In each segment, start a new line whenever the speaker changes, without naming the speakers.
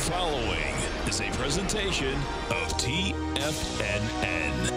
following is a presentation of TFNN.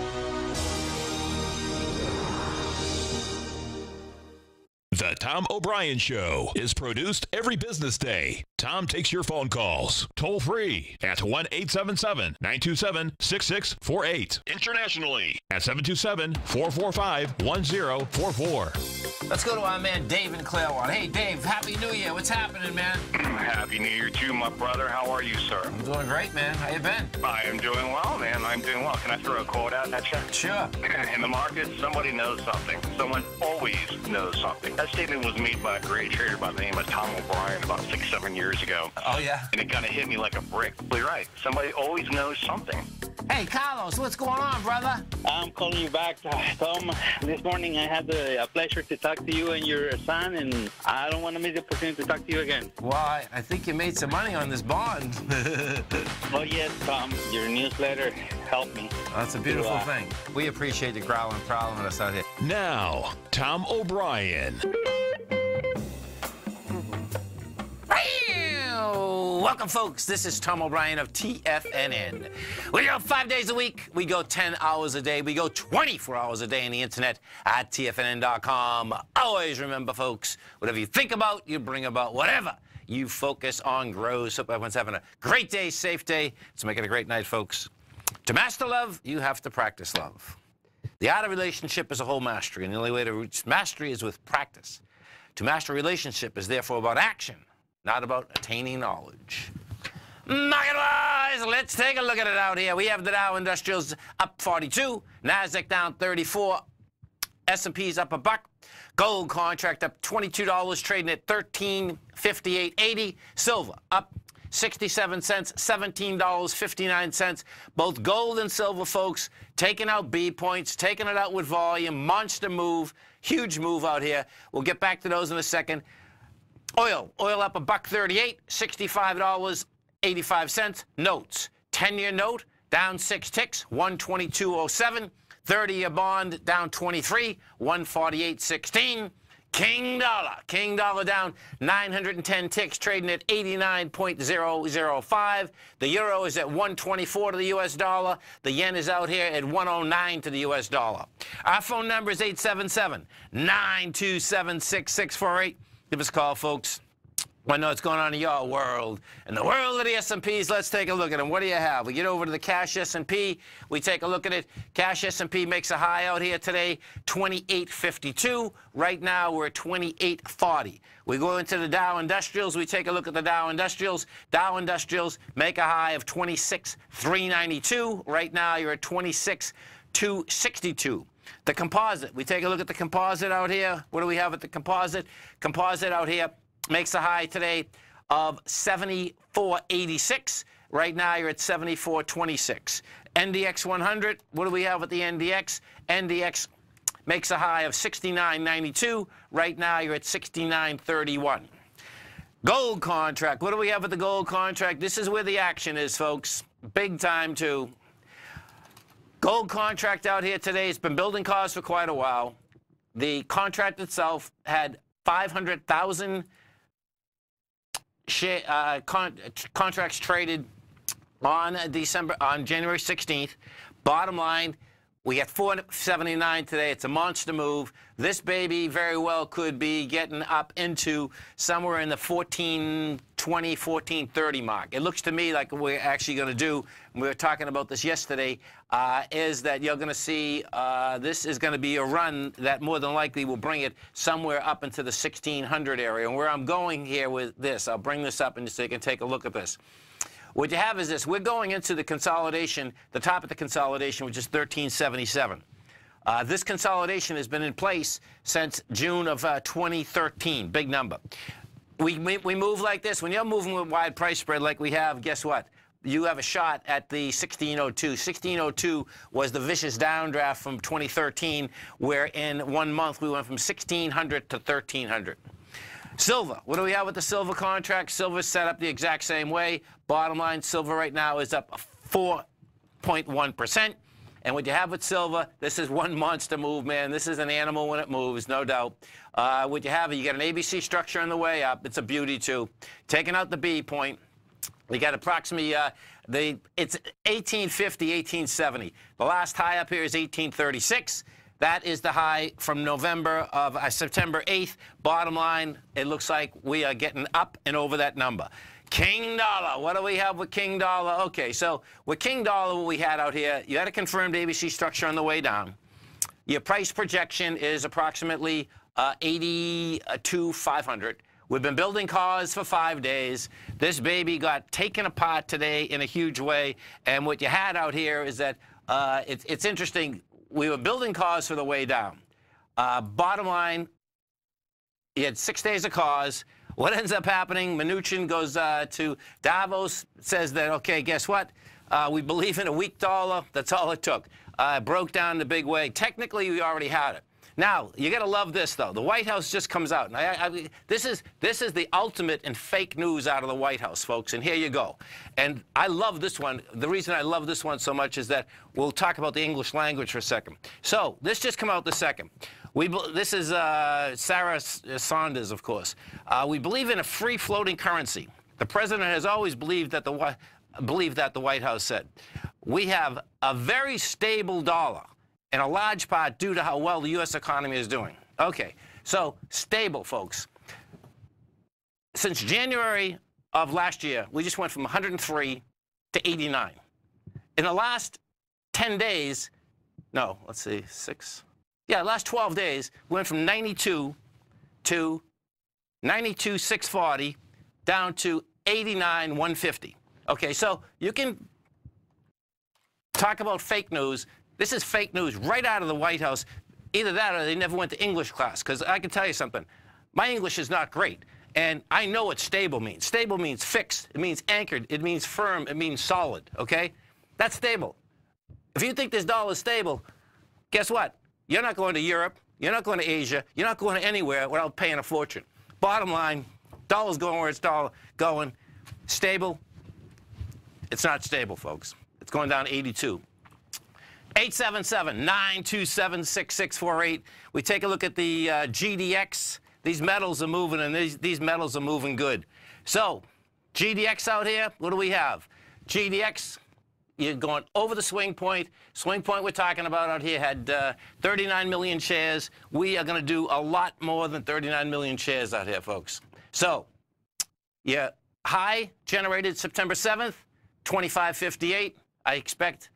The Tom O'Brien Show is produced every business day. Tom takes your phone calls toll free at 1-877-927-6648. Internationally at 727-445-1044.
Let's go to our man Dave in Clearwater. Hey, Dave, Happy New Year. What's happening, man?
Happy New Year to you, my brother. How are you, sir?
I'm doing great, man. How you been?
I am doing well, man. I'm doing well. Can I throw a quote out at you?
Sure.
In the market, somebody knows something. Someone always knows something. That statement was made by a great trader by the name of Tom O'Brien about 6-7 years ago.
Oh, yeah?
And it kind of hit me like a brick. You're right. Somebody always knows something.
Hey, Carlos, what's going on, brother?
I'm calling you back, Tom. This morning I had the pleasure to talk to you and your son, and I don't want to miss the opportunity to talk to you again.
Well, I think you made some money on this bond.
Oh, yes, Tom. Your newsletter helped me.
That's a beautiful thing. We appreciate you growling and prowling with us out here.
Now, Tom O'Brien.
Welcome, folks. This is Tom O'Brien of TFNN. We go 5 days a week. We go 10 hours a day. We go 24 hours a day on the internet at TFNN.com. Always remember, folks, whatever you think about, you bring about. Whatever you focus on grows. Hope everyone's having a great day, safe day. Let's make it a great night, folks. To master love, you have to practice love. The art of relationship is a whole mastery, and the only way to reach mastery is with practice. To master a relationship is therefore about action, not about attaining knowledge. Market-wise, let's take a look at it out here. We have the Dow Industrials up 42, NASDAQ down 34, S&P's up $1, gold contract up $22, trading at $13.5880, silver up 67 cents, $17.59. Both gold and silver, folks, taking out B points, taking it out with volume, monster move, huge move out here. We'll get back to those in a second. Oil up $1.38, $65.85. Notes, 10-year note down 6 ticks, 122.07. 30-year bond down 23, 148.16. King dollar down 910 ticks, trading at 89.005. The euro is at 124 to the U.S. dollar. The yen is out here at 109 to the U.S. dollar. Our phone number is 877-927-6648. Give us a call, folks. I know what's going on in your world. In the world of the S&Ps, let's take a look at them. What do you have? We get over to the cash S&P. We take a look at it. Cash S&P makes a high out here today, 28.52. Right now, we're at 28.40. We go into the Dow Industrials. We take a look at the Dow Industrials. Dow Industrials make a high of 26.392. Right now, you're at 26.262. The composite, we take a look at the composite out here. What do we have at the composite? Composite out here makes a high today of 74.86. Right now, you're at 74.26. NDX 100, what do we have at the NDX? NDX makes a high of 69.92. Right now, you're at 69.31. Gold contract, what do we have at the gold contract? This is where the action is, folks. Big time, too. Gold contract out here today has been building cars for quite a while. The contract itself had 500,000 contracts traded on January 16th. Bottom line, we got 479 today. It's a monster move. This baby very well could be getting up into somewhere in the 1420, 1430 mark. It looks to me like what we're actually going to do, and we were talking about this yesterday, is that you're going to see this is going to be a run that more than likely will bring it somewhere up into the 1600 area. And where I'm going here with this, I'll bring this up and so you can take a look at this. What you have is this. We're going into the consolidation, the top of the consolidation, which is 1377. This consolidation has been in place since June of 2013. Big number. We move like this. When you're moving with wide price spread like we have, guess what? You have a shot at the 1602. 1602 was the vicious downdraft from 2013, where in 1 month we went from 1600 to 1300. Silver. What do we have with the silver contract? Silver's set up the exact same way. Bottom line, silver right now is up 4.1%. And what you have with silver, this is one monster move, man. This is an animal when it moves, no doubt. What you have, you got an ABC structure on the way up. It's a beauty, too. Taking out the B point. We got approximately, it's 1850, 1870. The last high up here is 1836. That is the high from September 8th. Bottom line, it looks like we are getting up and over that number. King dollar. What do we have with King dollar? Okay, so with King dollar, what we had out here, you had a confirmed ABC structure on the way down. Your price projection is approximately 82,500. We've been building cars for 5 days. This baby got taken apart today in a huge way. And what you had out here is that it's interesting. We were building cars for the way down. Bottom line, you had 6 days of cars. What ends up happening, Mnuchin goes to Davos, says that, okay, guess what? We believe in a weak dollar. That's all it took. Broke down the big way. Technically, we already had it. Now, you got to love this, though. The White House just comes out. And this is the ultimate in fake news out of the White House, folks. And here you go. And I love this one. The reason I love this one so much is that we'll talk about the English language for a second. So this just came out the second. This is Sarah Saunders, of course. We believe in a free-floating currency. The president has always believed that the White House said. We have a very stable dollar, in a large part due to how well the U.S. economy is doing. Okay, so stable, folks. Since January of last year, we just went from 103 to 89. In the last 10 days, no, let's see, last 12 days, we went from 92 to 92,640 down to 89,150. Okay, so you can talk about fake news. This is fake news right out of the White House. Either that or they never went to English class, because I can tell you something. My English is not great, and I know what stable means. Stable means fixed. It means anchored. It means firm. It means solid, okay? That's stable. If you think this dollar is stable, guess what? You're not going to Europe. You're not going to Asia. You're not going to anywhere without paying a fortune. Bottom line, dollar's going where it's going. Stable? It's not stable, folks. It's going down to 82. 877-927-6648. We take a look at the GDX. These metals are moving, and these metals are moving good. So, GDX out here, what do we have? GDX, you're going over the swing point. Swing point we're talking about out here had 39 million shares. We are going to do a lot more than 39 million shares out here, folks. So, yeah, high generated September 7th, 25.58. I expect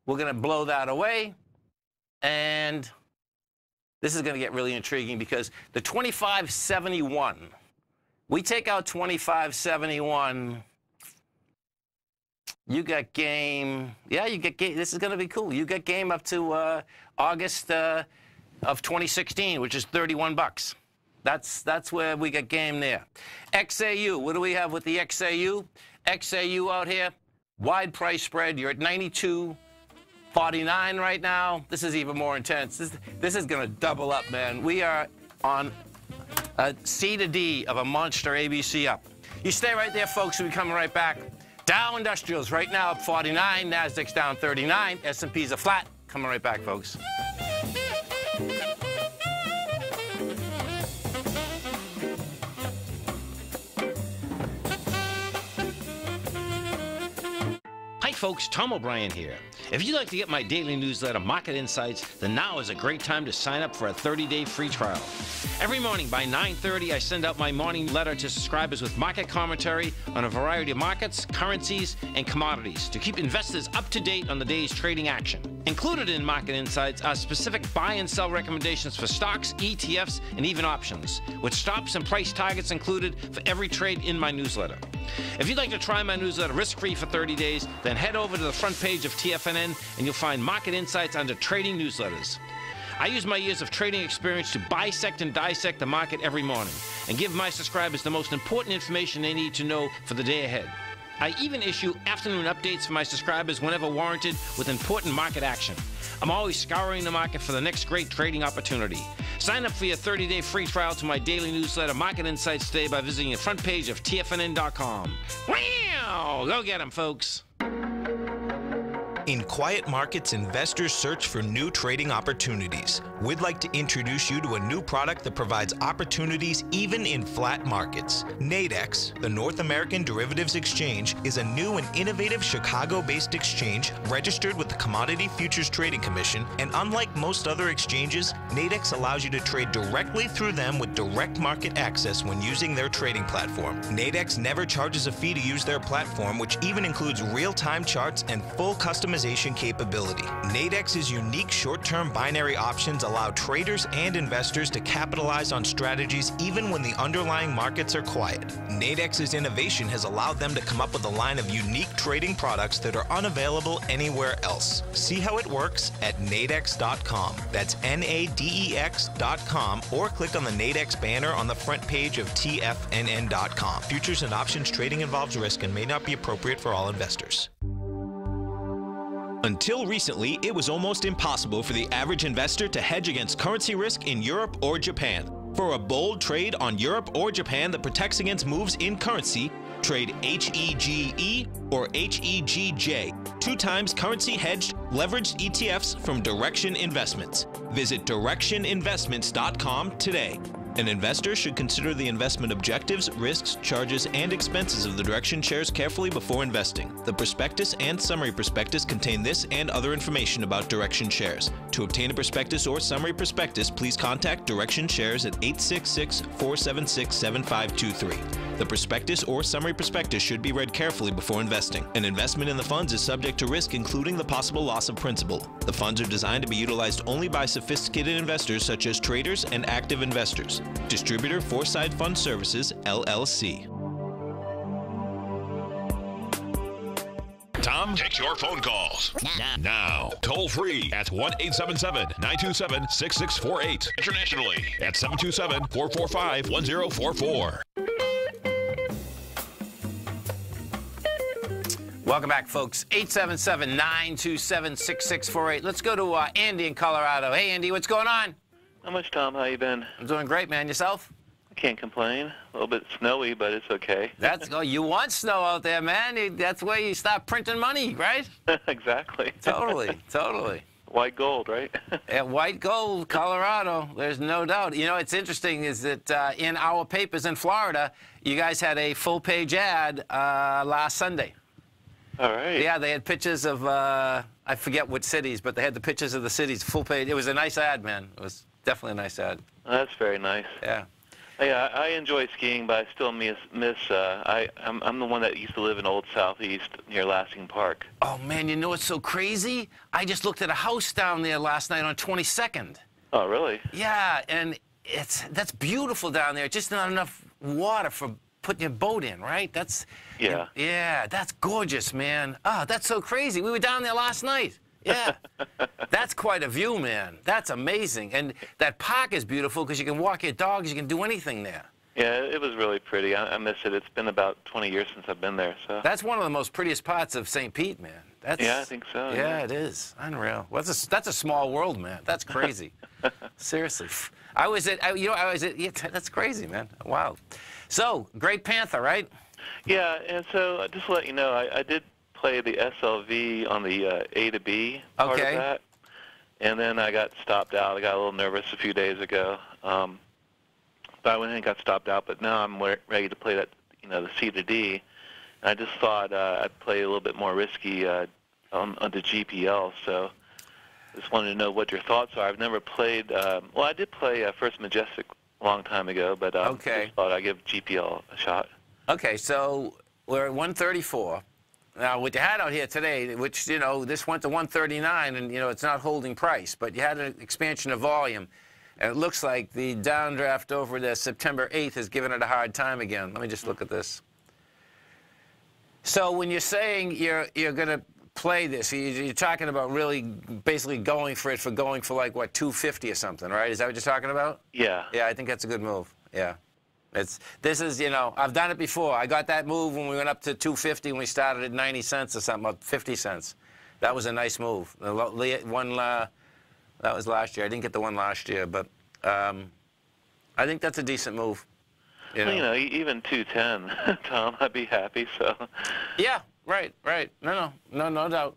we're going to blow that away. And this is going to get really intriguing because the 25.71, we take out 25.71, you got game. Yeah, you get game. This is going to be cool. You get game up to August of 2016, which is 31 bucks. That's where we get game there. XAU, what do we have with the XAU? XAU out here, wide price spread. You're at 92.49 right now. This is even more intense. This is going to double up, man. We are on a C to D of a monster ABC up. You stay right there, folks. We'll be coming right back. Dow Industrials right now up 49. Nasdaq's down 39. S&P's are flat. Coming right back, folks.
Hi folks, Tom O'Brien here. If you'd like to get my daily newsletter, Market Insights, then now is a great time to sign up for a 30-day free trial. Every morning by 9:30, I send out my morning letter to subscribers with market commentary on a variety of markets, currencies, and commodities to keep investors up to date on the day's trading action. Included in Market Insights are specific buy and sell recommendations for stocks, ETFs, and even options, with stops and price targets included for every trade in my newsletter. If you'd like to try my newsletter risk-free for 30 days, then head over to the front page of TFNN and you'll find Market Insights under Trading Newsletters. I use my years of trading experience to bisect and dissect the market every morning and give my subscribers the most important information they need to know for the day ahead. I even issue afternoon updates for my subscribers whenever warranted with important market action. I'm always scouring the market for the next great trading opportunity. Sign up for your 30-day free trial to my daily newsletter, Market Insights, today by visiting the front page of TFNN.com. Wow! Go get them, folks.
In quiet markets, investors search for new trading opportunities. We'd like to introduce you to a new product that provides opportunities even in flat markets. Nadex, the North American Derivatives Exchange, is a new and innovative Chicago-based exchange registered with the Commodity Futures Trading Commission, and unlike most other exchanges, Nadex allows you to trade directly through them with direct market access when using their trading platform. Nadex never charges a fee to use their platform, which even includes real-time charts and full customization capability. Nadex's unique short-term binary options allow traders and investors to capitalize on strategies even when the underlying markets are quiet. Nadex's innovation has allowed them to come up with a line of unique trading products that are unavailable anywhere else. See how it works at nadex.com. That's NADEX.com, or click on the Nadex banner on the front page of TFNN.com. Futures and options trading involves risk and may not be appropriate for all investors. Until recently, it was almost impossible for the average investor to hedge against currency risk in Europe or Japan. For a bold trade on Europe or Japan that protects against moves in currency, trade HEGE or HEGJ, 2 times currency hedged leveraged ETFs from Direction Investments. Visit directioninvestments.com today. An investor should consider the investment objectives, risks, charges, and expenses of the Direction shares carefully before investing. The prospectus and summary prospectus contain this and other information about Direction shares. To obtain a prospectus or summary prospectus, please contact Direction shares at 866-476-7523. The prospectus or summary prospectus should be read carefully before investing. An investment in the funds is subject to risk, including the possible loss of principal. The funds are designed to be utilized only by sophisticated investors such as traders and active investors. Distributor Foreside Fund Services, LLC.
Tom takes your phone calls now. Toll free at 1-877-927-6648. Internationally at 727-445-1044.
Welcome back, folks. 877-927-6648. Let's go to Andy in Colorado. Hey, Andy, what's going on?
Not much, Tom. How you been?
I'm doing great, man. Yourself?
I can't complain. A little bit snowy, but it's okay.
You want snow out there, man. That's where you start printing money, right?
Exactly.
Totally, totally.
White gold, right?
Yeah, white gold, Colorado. There's no doubt. You know, it's interesting is that in our papers in Florida, you guys had a full-page ad last Sunday.
All right.
Yeah, they had pictures of, I forget what cities, but they had the pictures of the cities, full page. It was a nice ad, man. It was definitely a nice ad.
Well, that's very nice.
Yeah.
Yeah, I enjoy skiing, but I still miss I'm the one that used to live in Old Southeast near Lansing Park.
Oh, man, you know what's so crazy? I just looked at a house down there last night on 22nd.
Oh, really?
Yeah, and that's beautiful down there. Just not enough water for putting your boat in, right?
Yeah.
Yeah, that's gorgeous, man. Oh, that's so crazy. We were down there last night. Yeah. That's quite a view, man. That's amazing. And that park is beautiful because you can walk your dogs. You can do anything there.
Yeah, it was really pretty. I miss it. It's been about 20 years since I've been there. So
that's one of the most prettiest parts of St. Pete, man.
Yeah, I think so.
Yeah, it is. Unreal. Well, that's a small world, man. That's crazy. Seriously. Yeah, that's crazy, man. Wow. So, Great Panther, right?
Yeah, and so just to let you know, I did play the SLV on the A to B part of that, and then I got stopped out. I got a little nervous a few days ago, but I went ahead and got stopped out. But now I'm ready to play that, the C to D. And I just thought I'd play a little bit more risky on the GPL. So just wanted to know what your thoughts are. I've never played. Well, I did play First Majestic a long time ago, but just thought I'd give GPL a shot. Okay, so we're at 134. Now, what you had out here today, which, this went to 139, and, it's not holding price, but you had an expansion of volume. And it looks like the downdraft over the September 8th has given it a hard time again. Let me just look at this. So when you're saying you're going to play this, you're talking about really basically going for like, what, 250 or something, right? Is that what you're talking about? Yeah. Yeah, I think that's a good move. Yeah. This is, I've done it before. I got that move when we went up to 250 when we started at 90 cents or something, up 50 cents. That was a nice move. The one, that was last year. I didn't get the one last year, but I think that's a decent move. Well, even 210, Tom, I'd be happy, so. Yeah, right. No doubt.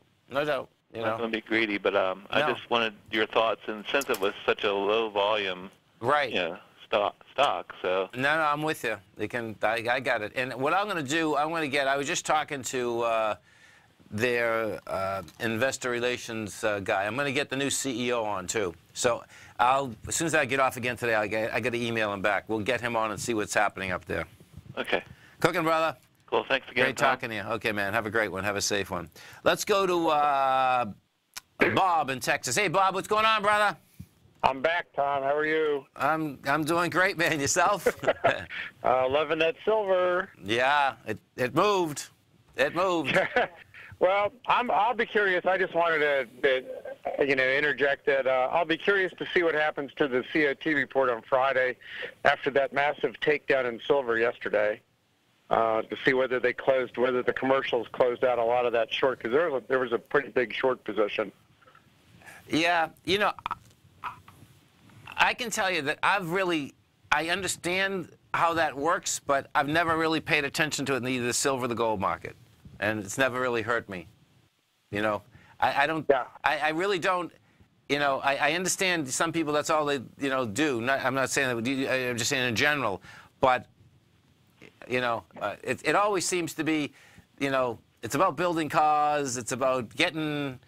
You
I'm
know?
not going to be greedy, but I
No.
just wanted your thoughts, and since it was such a low volume,
Right.
stock, so.
No, I'm with you. I got it. And what I'm going to do, I was just talking to their investor relations guy. I'm going to get the new CEO on, too. So as soon as I get off again today, I got to email him back. We'll get him on and see what's happening up there.
Okay.
Cooking, brother.
Cool. Thanks again.
Great
Tom.
talking to you. Okay, man. Have a great one. Have a safe one. Let's go to Bob in Texas. Hey, Bob, what's going on, brother?
I'm back, Tom. How are you?
I'm doing great, man. Yourself?
Loving that silver.
Yeah, it moved. It moved.
Well, I'll be curious. I just wanted to interject that I'll be curious to see what happens to the COT report on Friday after that massive takedown in silver yesterday. To see whether the commercials closed out a lot of that short, because there was a pretty big short position.
Yeah, I can tell you that I understand how that works, but I've never really paid attention to it in either the silver or the gold market, and it's never really hurt me. I don't.
Yeah.
I really don't. I understand some people. That's all they do. I'm not saying that. I'm just saying in general, but. It always seems to be, it's about building cars. It's about getting,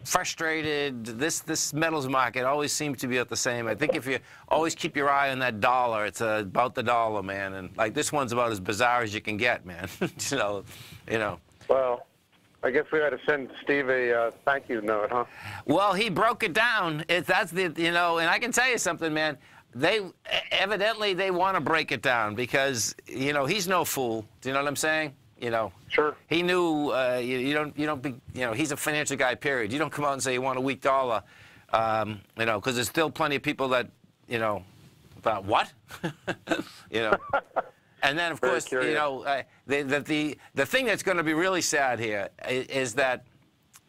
frustrated. This metals market always seems to be at the same. I think if you always keep your eye on that dollar, it's about the dollar, man. And like this one's about as bizarre as you can get, man.
Well, I guess we got to send Steve a thank you note, huh?
Well, he broke it down. And I can tell you something, man. They evidently want to break it down because he's no fool. Do you know what I'm saying?
Sure.
He knew you don't be he's a financial guy. Period. You don't come out and say you want a weak dollar, because there's still plenty of people that thought what, and then of course the thing that's going to be really sad here is that.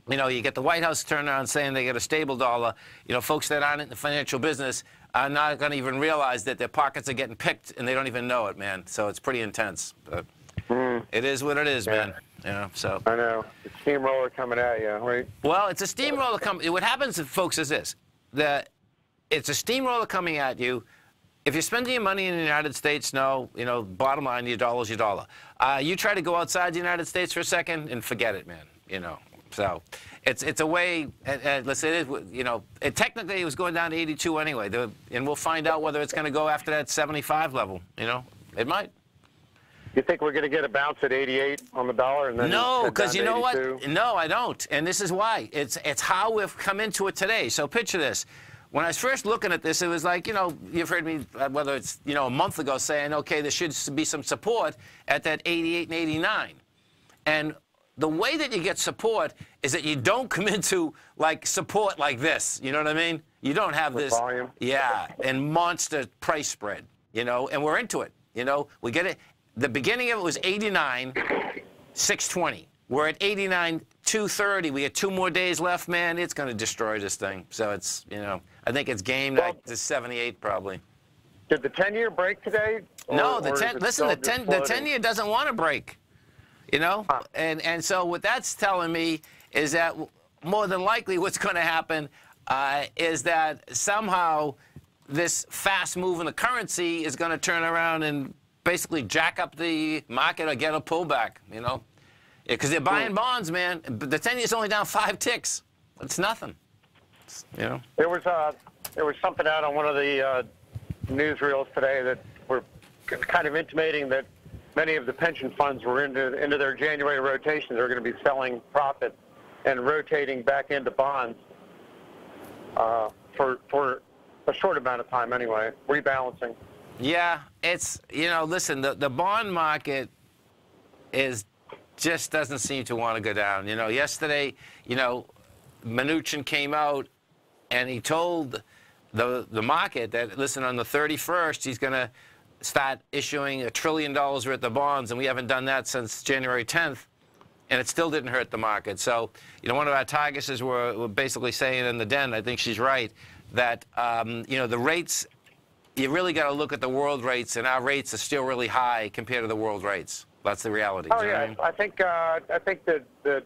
You get the White House turn around saying they get a stable dollar. Folks that aren't in the financial business are not going to even realize that their pockets are getting picked, and they don't even know it, man. So it's pretty intense. But it is what it is, man. So.
I know. It's steamroller coming at you, right?
Well, it's a steamroller coming. What happens, folks, is this: that it's a steamroller coming at you. If you're spending your money in the United States, no, bottom line, your dollar's your dollar. You try to go outside the United States for a second and forget it, man. So it's a way, listen, it is, technically it was going down to 82 anyway, and we'll find out whether it's going to go after that 75 level, It might.
You think we're going to get a bounce at 88 on the dollar? And then
no, because you know what?
82?
No, I don't, and this is why. It's how we've come into it today. So picture this. When I was first looking at this, it was like, you've heard me, whether it's, a month ago saying, okay, there should be some support at that 88 and 89. And the way that you get support is that you don't come into support like this. You know what I mean? You don't have this
volume.
Yeah, and monster price spread. And we're into it. We get it. The beginning of it was 89, 620. We're at 89, 230. We got 2 more days left, man. It's going to destroy this thing. So it's I think it's game night to 78 probably.
Did the 10-year break today?
No, the 10-year doesn't want to break. And so what that's telling me is that more than likely what's going to happen is that somehow this fast move in the currency is going to turn around and basically jack up the market or get a pullback, because they're buying bonds, man. The 10-year's only down 5 ticks. It's nothing. There
was something out on one of the newsreels today that were kind of intimating that many of the pension funds were into their January rotations. They're going to be selling profit and rotating back into bonds for a short amount of time anyway, rebalancing.
Yeah, it's, listen, the bond market just doesn't seem to want to go down. Yesterday, Mnuchin came out and he told the market that, listen, on the 31st, he's going to start issuing $1 trillion worth of bonds, and we haven't done that since January 10th, and it still didn't hurt the market. So, one of our targets were basically saying in the den, I think she's right, that, the rates, you really got to look at the world rates, and our rates are still really high compared to the world rates. That's the reality.
Oh,
you know
yeah.
what I mean?
I think that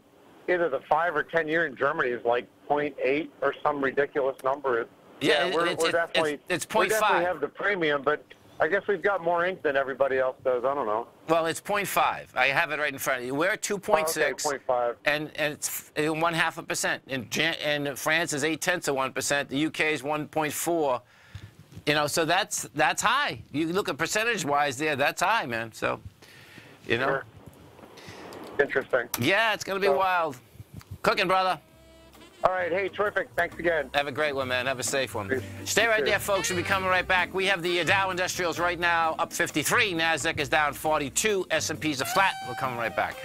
either the 5 or 10 year in Germany is like 0.8 or some ridiculous number.
Yeah,
we're definitely
it's 0.5.
We definitely have the premium, but I guess we've got more ink than everybody else does. I don't know.
Well, it's 0.5. I have it right in front of you. We're at 2.6.
Okay, 0.5.
And it's 0.5%. In France is 0.8%. The UK is 1.4. You know, so that's high. You look at percentage-wise there, that's high, man. So, you know.
Sure. Interesting.
Yeah, it's going to be wild. Cooking, brother.
All right. Hey, terrific. Thanks again.
Have a great one, man. Have a safe one. Stay right there, folks. We'll be coming right back. We have the Dow Industrials right now up 53. NASDAQ is down 42. S&Ps are flat. We're coming right back.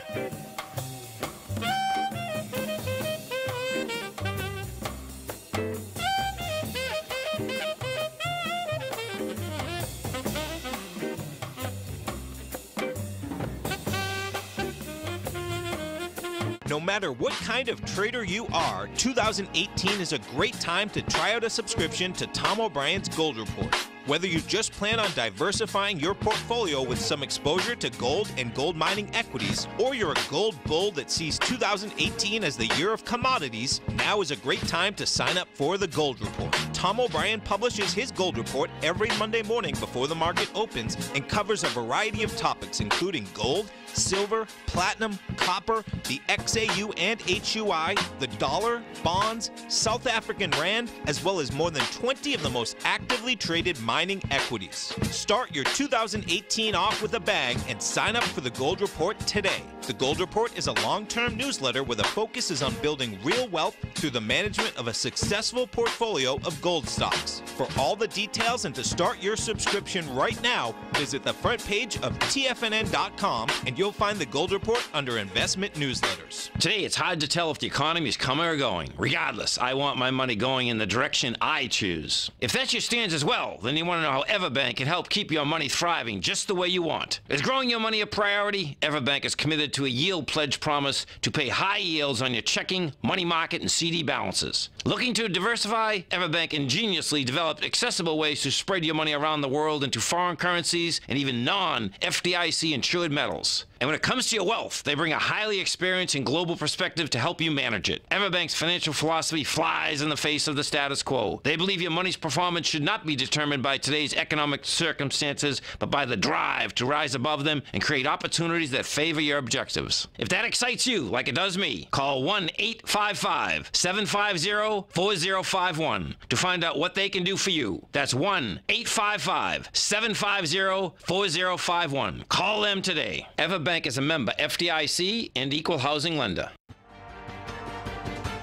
No matter what kind of trader you are, 2018 is a great time to try out a subscription to Tom O'Brien's Gold Report. Whether you just plan on diversifying your portfolio with some exposure to gold and gold mining equities, or you're a gold bull that sees 2018 as the year of commodities, now is a great time to sign up for the Gold Report. Tom O'Brien publishes his Gold Report every Monday morning before the market opens and covers a variety of topics including gold, silver, platinum, copper, the XAU and HUI, the dollar, bonds, South African rand, as well as more than 20 of the most actively traded mining equities. Start your 2018 off with a bang and sign up for the Gold Report today. The Gold Report is a long-term newsletter where the focus is on building real wealth through the management of a successful portfolio of gold stocks. For all the details and to start your subscription right now, visit the front page of TFNN.com and you'll find the Gold Report under investment newsletters.
Today, it's hard to tell if the economy is coming or going. Regardless, I want my money going in the direction I choose. If that's your stance as well, then you want to know how Everbank can help keep your money thriving just the way you want. Is growing your money a priority? Everbank is committed to a yield pledge promise to pay high yields on your checking, money market, and CD balances. Looking to diversify? Everbank ingeniously developed accessible ways to spread your money around the world into foreign currencies and even non-FDIC insured metals. And when it comes to your wealth, they bring a highly experienced and global perspective to help you manage it. Everbank's financial philosophy flies in the face of the status quo. They believe your money's performance should not be determined by today's economic circumstances, but by the drive to rise above them and create opportunities that favor your objectives. If that excites you, like it does me, call 1-855-750-4051 to find out what they can do for you. That's 1-855-750-4051. Call them today. Everbank is a member FDIC and equal housing lender.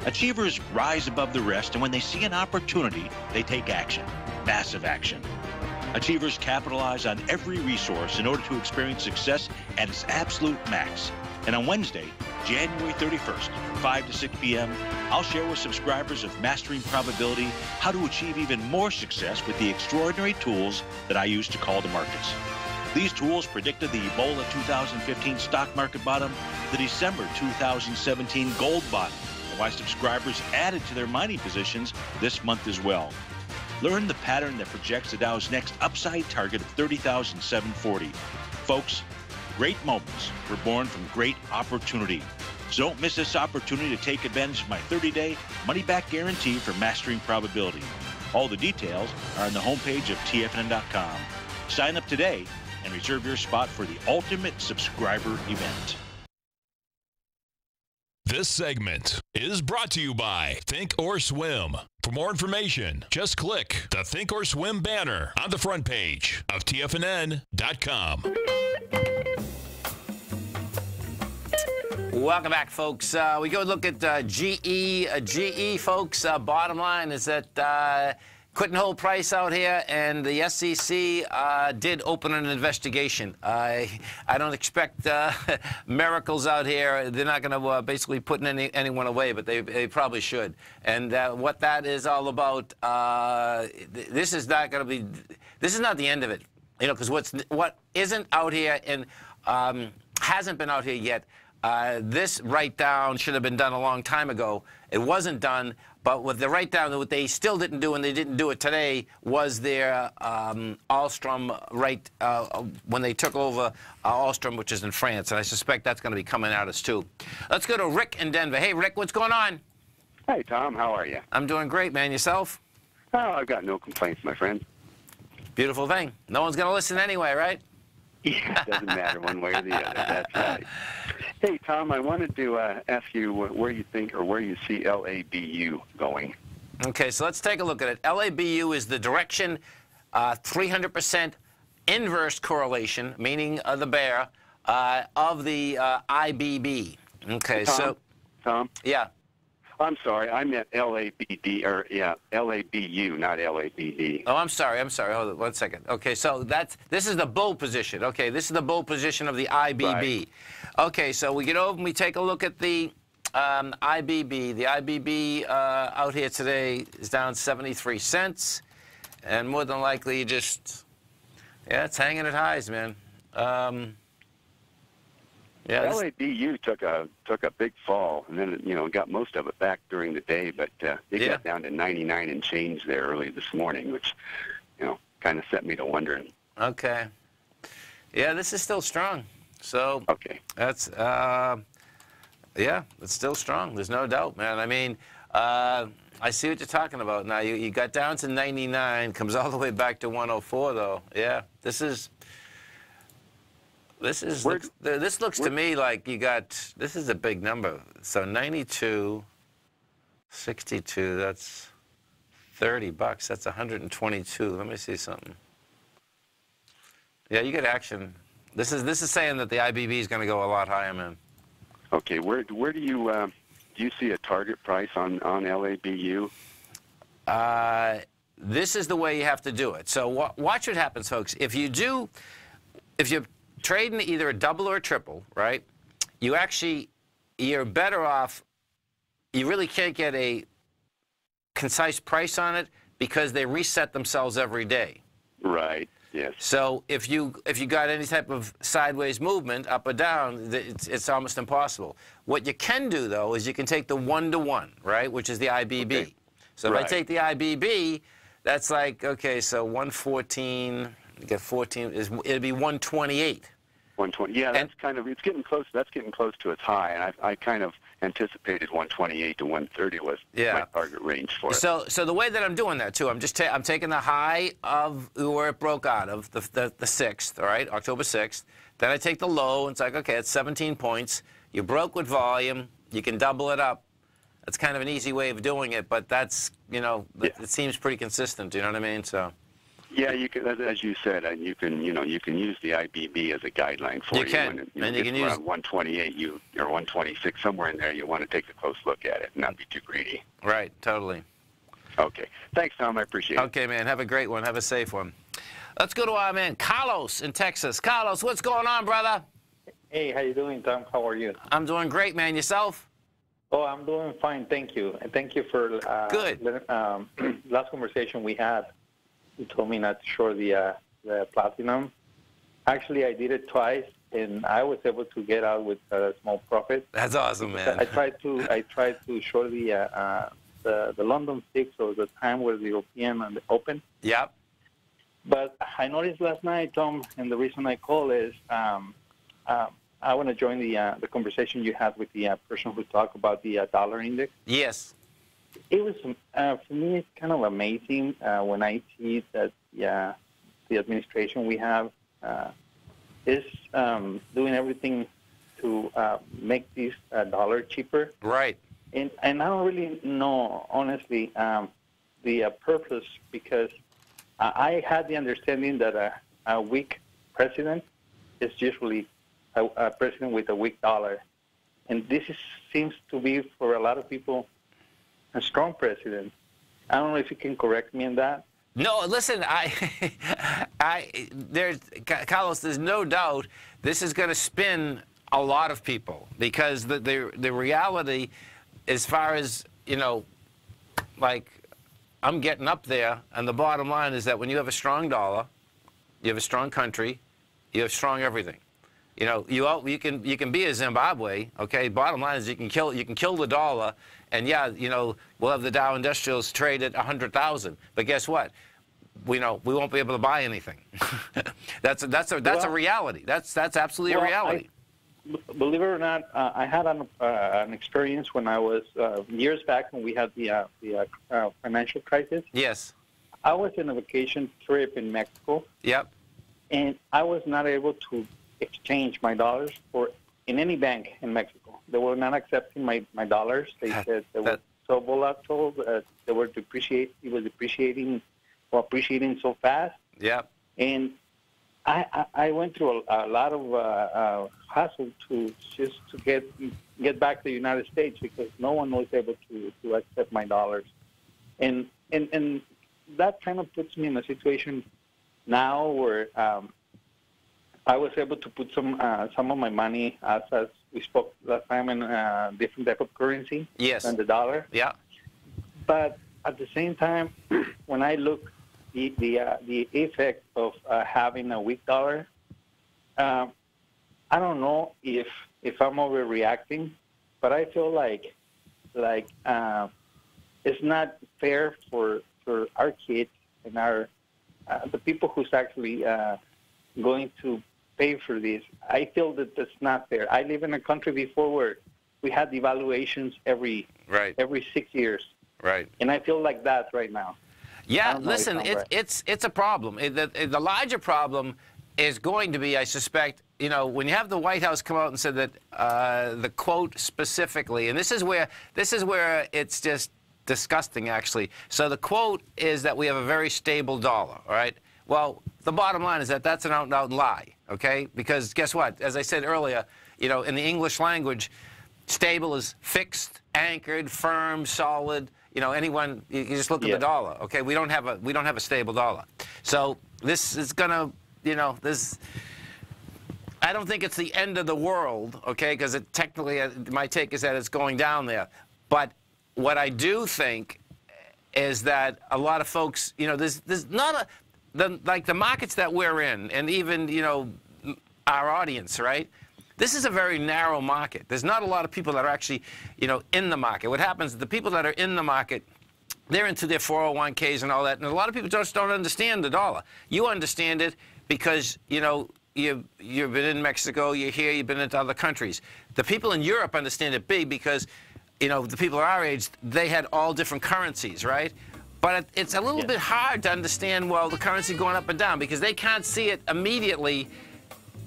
Achievers rise above the rest, and when they see an opportunity, they take action. Massive action. Achievers capitalize on every resource in order to experience success at its absolute max. And on Wednesday, January 31st, from 5 to 6 p.m., I'll share with subscribers of Mastering Probability how to achieve even more success with the extraordinary tools that I use to call the markets. These tools predicted the Ebola 2015 stock market bottom, the December 2017 gold bottom, and why subscribers added to their mining positions this month as well. Learn the pattern that projects the Dow's next upside target of 30,740. Folks, great moments were born from great opportunity. So don't miss this opportunity to take advantage of my 30-day money-back guarantee for Mastering Probability. All the details are on the homepage of TFNN.com. Sign up today and reserve your spot for the ultimate subscriber event.
This segment is brought to you by Think or Swim. For more information, just click the Think or Swim banner on the front page of TFNN.com.
Welcome back, folks. We go look at GE. GE, folks, bottom line is that couldn't hold price out here, and the SEC did open an investigation. I don't expect miracles out here. They're not going to basically put anyone away, but they probably should. And what that is all about, this is not going to be. This is not the end of it, you know, because what isn't out here and hasn't been out here yet This write-down should have been done a long time ago. It wasn't done, but with the write-down, what they still didn't do, and they didn't do it today, was their Alstom when they took over Alstom, which is in France, and I suspect that's going to be coming at us too. Let's go to Rick in Denver. Hey, Rick, what's going on?
Hey, Tom, how are you?
I'm doing great, man. Yourself?
Oh, I've got no complaints, my friend.
Beautiful thing. No one's going to listen anyway, right?
Yeah, it doesn't matter one way or the other. That's right. Hey, Tom, I wanted to ask you where you think or where you see LABU going.
Okay, so let's take a look at it. LABU is the direction, 300% inverse correlation, meaning the bear, of the IBB. Okay,
Tom?
Yeah.
I'm sorry, I meant LABD, or yeah, LABU, not LABD.
Oh, I'm sorry. Hold on 1 second. Okay, so this is the bull position. Okay, this is the bull position of the IBB. Right. Okay, so we get over and we take a look at the IBB. The IBB out here today is down 73 cents, and more than likely just, yeah, it's hanging at highs, man. Yeah,
LABU took a big fall, and then got most of it back during the day, but it got down to 99 and change there early this morning, which kind of set me to wondering.
Okay. Yeah, this is still strong. So
okay,
that's yeah, it's still strong. There's no doubt, man. I mean, I see what you're talking about. Now you got down to 99, comes all the way back to 104 though. Yeah, this looks to me like this is a big number. So 92, 62, that's $30. That's 122. Let me see something. Yeah, you get action. This is saying that the IBB is going to go a lot higher, man.
Okay, where do you see a target price on LABU?
This is the way you have to do it. So watch what happens, folks. If you're trading either a double or a triple, right? You're better off. You really can't get a concise price on it because they reset themselves every day.
Right. Yes.
So if you got any type of sideways movement, up or down, it's almost impossible. What you can do though is you can take the 1-to-1, right, which is the IBB. Okay. So if I take the IBB, that's like, okay, so 114. You get 14. It'd be 128.
120. Yeah, that's it's getting close. That's getting close to its high, and I kind of anticipated 128 to 130 was my target range for it.
So the way that I'm doing that too, I'm taking the high of where it broke out of the 6th, all right, October 6th. Then I take the low, and it's like, okay, it's 17 points. You broke with volume. You can double it up. That's kind of an easy way of doing it, but that's it seems pretty consistent. You know what I mean? So.
Yeah, you can, as you said, you can use the IBB as a guideline for you.
And you can use
around 128, or 126, somewhere in there. You want to take a close look at it and not be too greedy.
Right, totally.
Okay, thanks, Tom. I appreciate it.
Okay, man. Have a great one. Have a safe one. Let's go to our man Carlos in Texas. Carlos, what's going on, brother?
Hey, how you doing, Tom? How are you?
I'm doing great, man. Yourself?
Oh, I'm doing fine, thank you. And thank you for
good.
Last conversation we had. You told me not to short the platinum. Actually, I did it twice, and I was able to get out with a small profit.
That's awesome, man.
I tried to short the London 6, or the time where the European and the Open.
Yep.
But I noticed last night, Tom, and the reason I call is I want to join the conversation you had with the person who talked about the dollar index.
Yes.
It was, for me, it's kind of amazing when I see that the administration we have is doing everything to make this dollar cheaper.
Right.
And I don't really know, honestly, the purpose, because I had the understanding that a weak president is usually a president with a weak dollar. And this seems to be, for a lot of people, a strong president. I don't know if you can correct me on that.
No, listen, Carlos, there's no doubt this is going to spin a lot of people, because the reality, as far as, like, I'm getting up there, and the bottom line is that when you have a strong dollar, you have a strong country, you have strong everything. You know, you can be a Zimbabwe. Okay. Bottom line is you can kill the dollar, and yeah, you know, we'll have the Dow Industrials trade at 100,000. But guess what? We won't be able to buy anything. that's a reality. That's absolutely a reality.
Believe it or not, I had an experience when I was years back when we had the financial crisis.
Yes.
I was in a vacation trip in Mexico.
Yep. And
I was not able to exchange my dollars in any bank in Mexico. They were not accepting my dollars. They said they were so volatile. They were depreciating. It was depreciating or appreciating so fast.
Yep.
And I went through a lot of hassle to get back to the United States because no one was able to accept my dollars, and that kind of puts me in a situation now where I was able to put some of my money, as we spoke last time, in a different type of currency than the dollar.
Yeah.
But at the same time, when I look the effect of having a weak dollar, I don't know if I'm overreacting, but I feel like it's not fair for our kids and the people who's actually going to pay for this. I feel that that's not fair. I live in a country before where we had devaluations every 6 years.
Right.
And I feel like that right now.
Yeah, listen, it's a problem. The larger problem is going to be, I suspect, you know, when you have the White House come out and said that the quote specifically, and this is where it's just disgusting, actually. So the quote is that we have a very stable dollar, all right? Well, the bottom line is that that's an out-and-out lie, okay? Because guess what? As I said earlier, you know, in the English language, stable is fixed, anchored, firm, solid. You know, you just look at the dollar, okay? We don't have a stable dollar. So this is gonna, you know, I don't think it's the end of the world, okay? Because technically, my take is that it's going down there. But what I do think is that a lot of folks, you know, there's not like the markets that we're in, and even, you know, our audience, right? This is a very narrow market. There's not a lot of people that are actually, you know, in the market. What happens is the people that are in the market, they're into their 401ks and all that, and a lot of people just don't understand the dollar. You understand it because, you know, you've been in Mexico, you're here, you've been into other countries. The people in Europe understand it big because, you know, the people our age, they had all different currencies, right? But it's a little bit hard to understand, well, the currency going up and down because they can't see it immediately.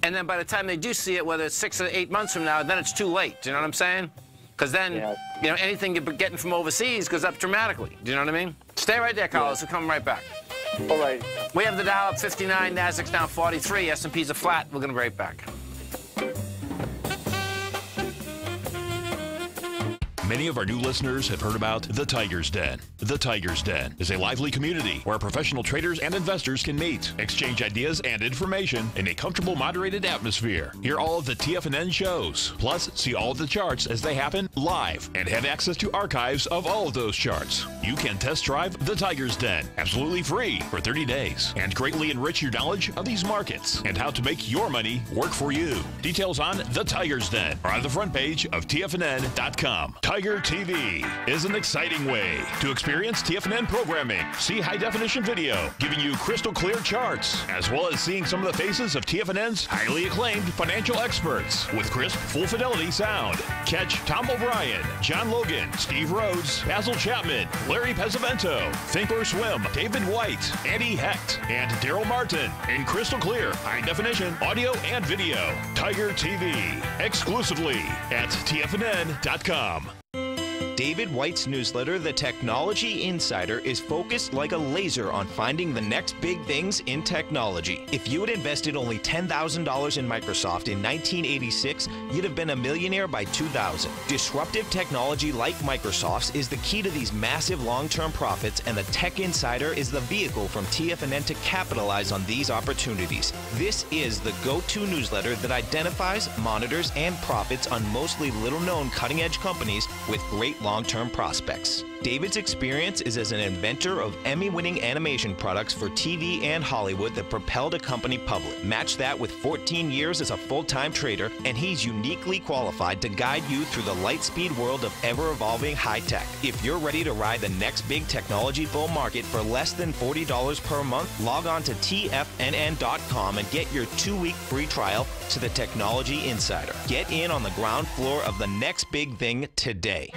And then by the time they do see it, whether it's 6 or 8 months from now, then it's too late. Do you know what I'm saying? Because then, you know, anything you're getting from overseas goes up dramatically. Do you know what I mean? Stay right there, Carlos. We'll come right back.
All right.
We have the Dow up 59, Nasdaq's down 43, S&P's are flat. We're going to be right back.
Many of our new listeners have heard about The Tiger's Den. The Tiger's Den is a lively community where professional traders and investors can meet, exchange ideas and information in a comfortable, moderated atmosphere. Hear all of the TFNN shows, plus see all of the charts as they happen live and have access to archives of all of those charts. You can test drive The Tiger's Den absolutely free for 30 days and greatly enrich your knowledge of these markets and how to make your money work for you. Details on The Tiger's Den are on the front page of TFNN.com. Tiger TV is an exciting way to experience TFNN programming. See high-definition video, giving you crystal clear charts, as well as seeing some of the faces of TFNN's highly acclaimed financial experts with crisp, full-fidelity sound. Catch Tom O'Brien, John Logan, Steve Rhodes, Basil Chapman, Larry Pesavento, Think or Swim, David White, Andy Hecht, and Daryl Martin in crystal clear, high-definition audio and video. Tiger TV, exclusively at TFNN.com.
David White's newsletter, The Technology Insider, is focused like a laser on finding the next big things in technology. If you had invested only $10,000 in Microsoft in 1986, you'd have been a millionaire by 2000. Disruptive technology like Microsoft's is the key to these massive long-term profits, and the Tech Insider is the vehicle from TFNN to capitalize on these opportunities. This is the go-to newsletter that identifies, monitors, and profits on mostly little-known cutting-edge companies with great long-term prospects. David's experience is as an inventor of Emmy-winning animation products for TV and Hollywood that propelled a company public. Match that with 14 years as a full-time trader, and he's uniquely qualified to guide you through the light-speed world of ever-evolving high-tech. If you're ready to ride the next big technology bull market for less than $40 per month, log on to TFNN.com and get your 2-week free trial to the Technology Insider. Get in on the ground floor of the next big thing today.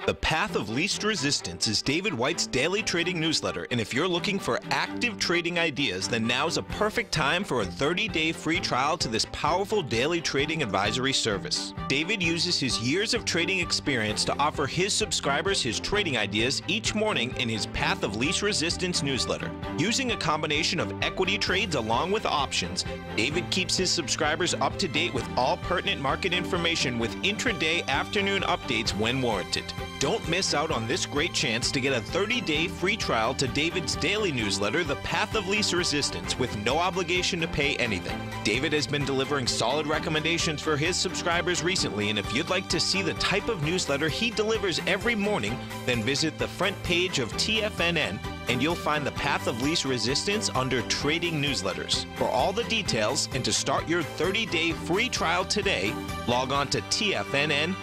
The Path of Least Resistance is David White's daily trading newsletter, and if you're looking for active trading ideas, then now's a perfect time for a 30-day free trial to this powerful daily trading advisory service. David uses his years of trading experience to offer his subscribers his trading ideas each morning in his Path of Least Resistance newsletter. Using a combination of equity trades along with options, David keeps his subscribers up to date with all pertinent market information with intraday afternoon updates when warranted. Don't miss out on this great chance to get a 30-day free trial to David's daily newsletter, The Path of Least Resistance, with no obligation to pay anything. David has been delivering solid recommendations for his subscribers recently, and if you'd like to see the type of newsletter he delivers every morning, then visit the front page of TFNN, and you'll find The Path of Least Resistance under Trading Newsletters. For all the details and to start your 30-day free trial today, log on to TFNN.com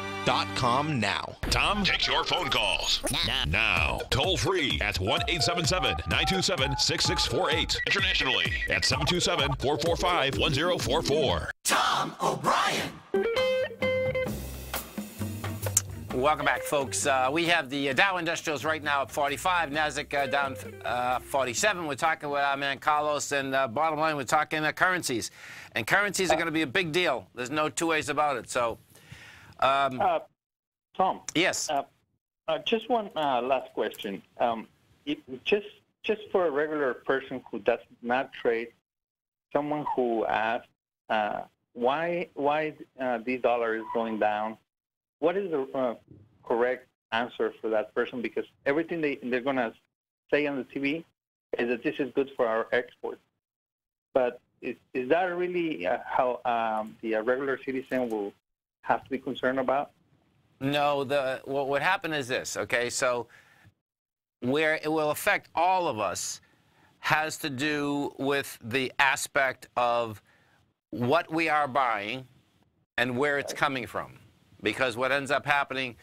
now.
Tom takes your phone calls now. Toll free at 1-877-927-6648. Internationally at 727-445-1044.
Tom O'Brien. Welcome back, folks. We have the Dow Industrials right now at 45, Nasdaq down 47. We're talking with our man Carlos, and bottom line, we're talking currencies. And currencies are going to be a big deal. There's no two ways about it. So,
Tom.
Yes.
Just one last question. Just for a regular person who does not trade, someone who asks why the dollar is going down, what is the correct answer for that person? Because everything they're going to say on the TV is that this is good for our exports. But is that really how the regular citizen will have to be concerned about?
No, what would happen is this, okay? So where it will affect all of us has to do with the aspect of what we are buying and where it's coming from. Because what ends up happening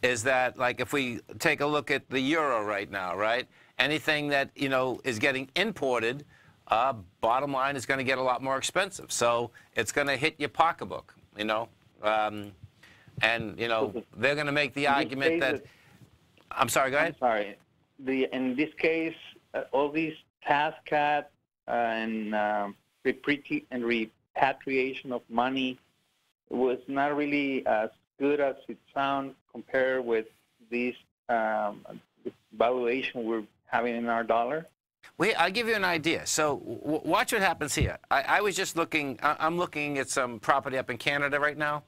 is that, like, if we take a look at the euro right now, right? Anything that, you know, is getting imported, bottom line is going to get a lot more expensive. So it's going to hit your pocketbook, you know? And, you know, they're going to make the argument that... I'm sorry, go ahead.
I'm sorry. In this case, all these tax cuts and repatriation of money was not really as good as it sounds compared with this valuation we're having in our dollar?
I'll give you an idea. So watch what happens here. I was just looking, I'm looking at some property up in Canada right now,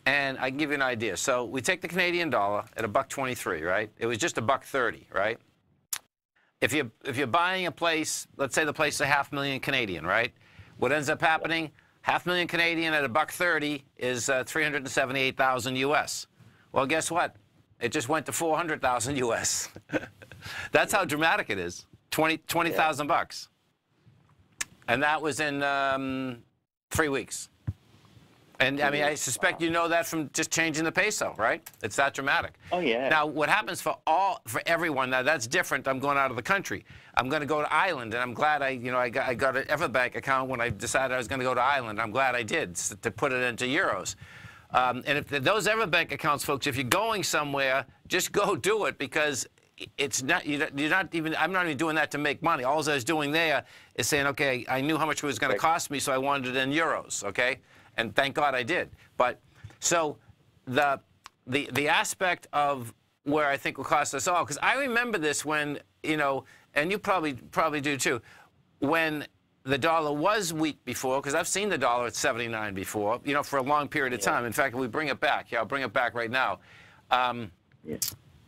and I can give you an idea. So we take the Canadian dollar at $1.23, right? It was just $1.30, right? If you're buying a place, let's say the place is $500,000 Canadian, right? What ends up happening, $500,000 Canadian at $1.30 is 378,000 US. Well, guess what? It just went to 400,000 US. That's how dramatic it is. 20,000 bucks. And that was in 3 weeks. And I mean, I suspect you know that from just changing the peso, right? It's that dramatic.
Oh yeah.
Now, what happens for everyone? Now that's different. I'm going out of the country. I'm going to go to Ireland, and I'm glad I got an Everbank account when I decided I was going to go to Ireland. I'm glad I did to put it into euros. And if those Everbank accounts, folks, if you're going somewhere, just go do it, because it's not you're not even. I'm not even doing that to make money. All I was doing there is saying, okay, I knew how much it was going to cost me, so I wanted it in euros. Okay. And thank God I did. But so the aspect of where I think will cost us all, because I remember this when, you know, and you probably do too, when the dollar was weak before, because I've seen the dollar at 79 before, you know, for a long period of time. In fact, if we bring it back, I'll bring it back right now.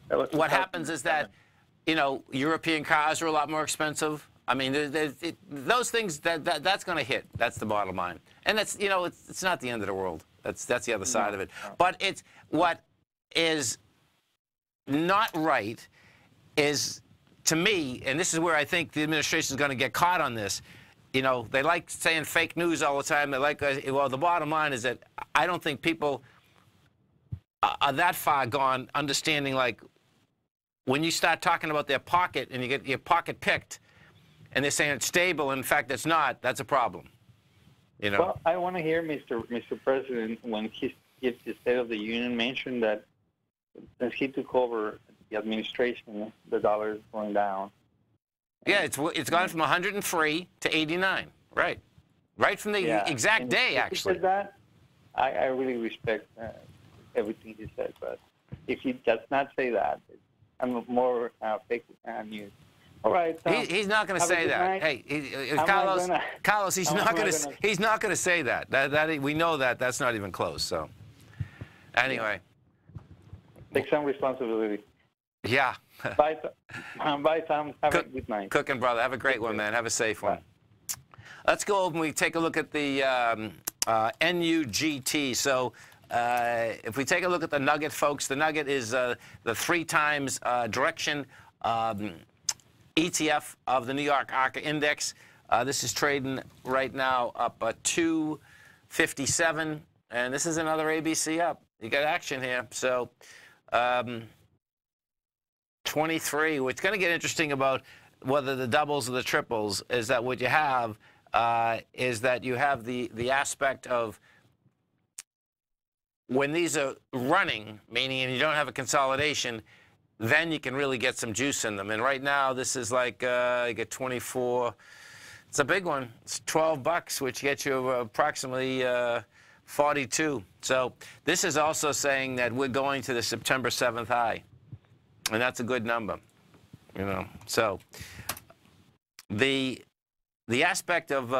What happens is that, you know, European cars are a lot more expensive. I mean, those things, that's going to hit. That's the bottom line. And that's, you know, it's not the end of the world. That's the other side of it. But it's what is not right is, to me, and this is where I think the administration is going to get caught on this. You know, they like saying fake news all the time. They like, well, the bottom line is that I don't think people are that far gone understanding, like, when you start talking about their pocket and you get your pocket picked and they're saying it's stable, and in fact it's not, that's a problem. You know?
Well, I want to hear Mr. President, when he gives the State of the Union, mention that since he took over the administration, the dollar is going down.
Yeah, it's gone from 103 to 89, right? Right from the exact day, actually.
Because that, I really respect everything he said, but if he does not say that, I'm more fake news. All right.
He's not going to say that.
Night.
Hey, Carlos, he's not going to say that. That we know that. That's not even close. So, anyway,
take some responsibility.
Yeah.
Bye, Tom. Have a good night.
Cooking, brother. Have a great one, man. Have a safe one. Let's go over and we take a look at the NUGT. So, if we take a look at the Nugget, folks, the Nugget is the 3 times direction ETF of the New York ARCA Index. This is trading right now up 257, and this is another ABC up. You got action here. So 23. What's going to get interesting about whether the doubles or the triples is that what you have is that you have the aspect of when these are running, meaning you don't have a consolidation, then you can really get some juice in them. And right now, this is like you get 24. It's a big one. It's $12, which gets you approximately 42. So this is also saying that we're going to the September 7th high, and that's a good number. You know, so the aspect of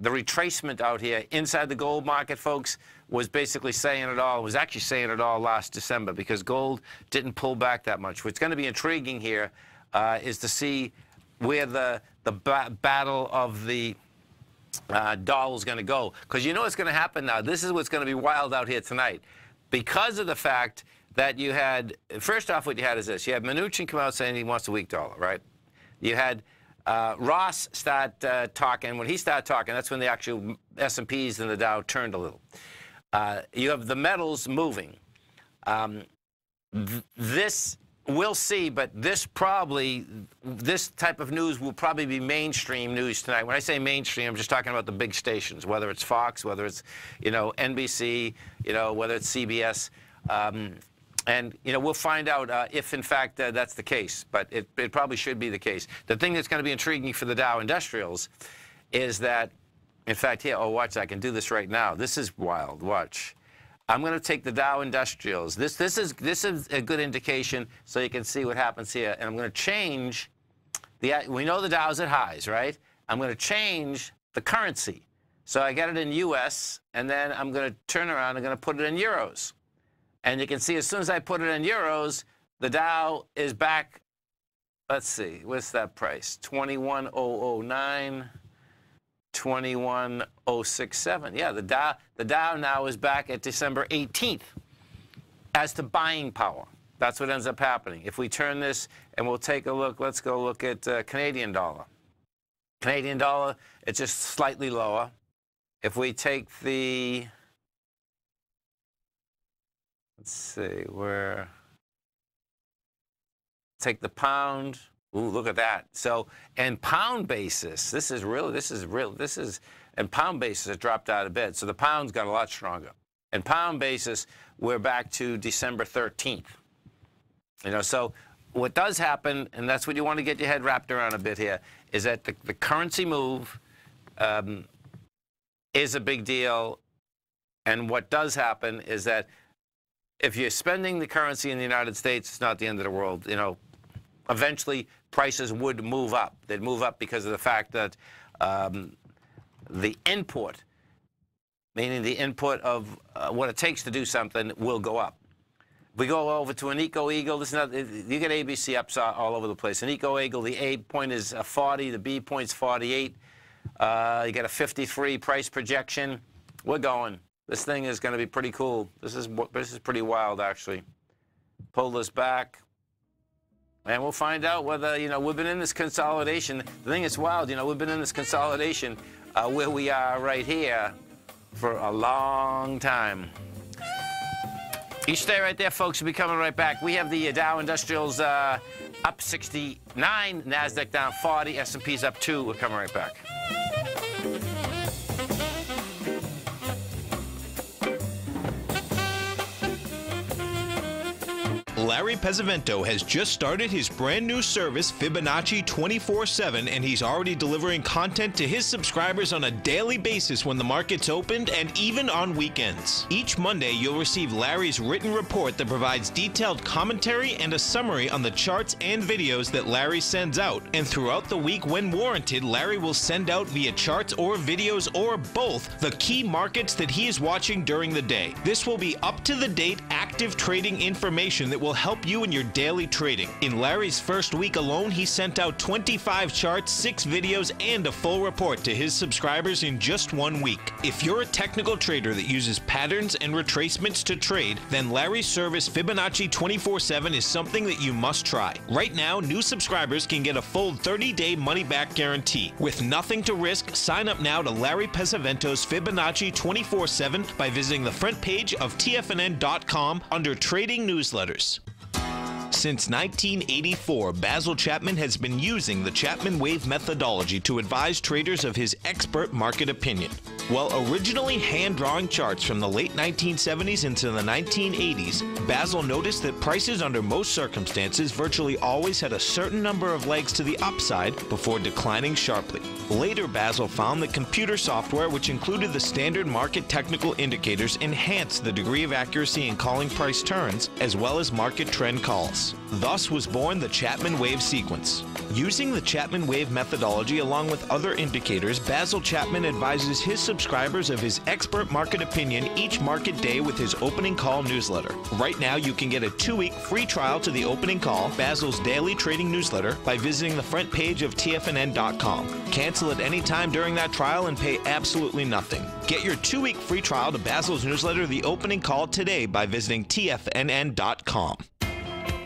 the retracement out here inside the gold market, folks, was basically saying it all. It was actually saying it all last December because gold didn't pull back that much. What's going to be intriguing here is to see where the battle of the dollar is going to go. Because you know what's going to happen now. This is what's going to be wild out here tonight. Because of the fact that you had, first off, what you had is this. You had Mnuchin come out saying he wants a weak dollar, right? You had Ross start talking. When he started talking, that's when the actual S&Ps and the Dow turned a little. You have the metals moving. This, we'll see, but this type of news will probably be mainstream news tonight. When I say mainstream, I'm just talking about the big stations, whether it's Fox, whether it's, you know, NBC, you know, whether it's CBS. And, you know, we'll find out if, in fact, that's the case. But it probably should be the case. The thing that's going to be intriguing for the Dow Industrials is that, in fact, here, oh, watch, I can do this right now. This is wild. Watch. I'm going to take the Dow Industrials. This is a good indication so you can see what happens here. And I'm going to change we know the Dow's at highs, right? I'm going to change the currency. So I got it in U.S., and then I'm going to turn around. I'm going to put it in euros. And you can see as soon as I put it in euros, the Dow is back. Let's see. What's that price? 21,009. 21,067. Yeah, the Dow now is back at December 18th as to buying power. That's what ends up happening. If we turn this and we'll take a look, let's go look at Canadian dollar. Canadian dollar, it's just slightly lower. If we take the, let's see, take the pound. Ooh, look at that. So, and pound basis, and pound basis has dropped out a bit. So the pound's got a lot stronger. And pound basis, we're back to December 13th. You know, so what does happen, and that's what you want to get your head wrapped around a bit here, is that the currency move is a big deal. And what does happen is that if you're spending the currency in the United States, it's not the end of the world. You know, eventually prices would move up. They'd move up because of the fact that the input, meaning the input of what it takes to do something, will go up. If we go over to an Eco-Eagle, this is not, you get ABC ups all over the place. An Eco-Eagle, the A point is 40, the B point's 48. You get a 53 price projection. We're going. This thing is going to be pretty cool. This is pretty wild, actually. pull this back. And we'll find out whether, you know, we've been in this consolidation. The thing is wild, you know, we've been in this consolidation where we are right here for a long time. You stay right there, folks. We'll be coming right back. We have the Dow Industrials up 69, NASDAQ down 40, S&P's up 2. We're coming right back.
Larry Pesavento has just started his brand new service, Fibonacci 24/7, and he's already delivering content to his subscribers on a daily basis when the market's opened and even on weekends. Each Monday, you'll receive Larry's written report that provides detailed commentary and a summary on the charts and videos that Larry sends out. And throughout the week, when warranted, Larry will send out via charts or videos or both the key markets that he is watching during the day. This will be up-to-the-date, active trading information that will help you in your daily trading. In Larry's first week alone, he sent out 25 charts, 6 videos, and a full report to his subscribers in just 1 week. If you're a technical trader that uses patterns and retracements to trade, then Larry's service Fibonacci 24/7 is something that you must try. Right now, new subscribers can get a full 30-day money-back guarantee. With nothing to risk, sign up now to Larry Pesavento's Fibonacci 24/7 by visiting the front page of TFNN.com under Trading Newsletters. Since 1984, Basil Chapman has been using the Chapman Wave methodology to advise traders of his expert market opinion. While originally hand-drawing charts from the late 1970s into the 1980s, Basil noticed that prices under most circumstances virtually always had a certain number of legs to the upside before declining sharply. Later, Basil found that computer software, which included the standard market technical indicators, enhanced the degree of accuracy in calling price turns, as well as market trend calls. Thus was born the Chapman Wave sequence. Using the Chapman Wave methodology along with other indicators, Basil Chapman advises his subscribers of his expert market opinion each market day with his opening call newsletter. Right now, you can get a 2-week free trial to the opening call, Basil's daily trading newsletter, by visiting the front page of TFNN.com. Cancel at any time during that trial and pay absolutely nothing. Get your 2-week free trial to Basil's newsletter, The Opening Call, today by visiting TFNN.com.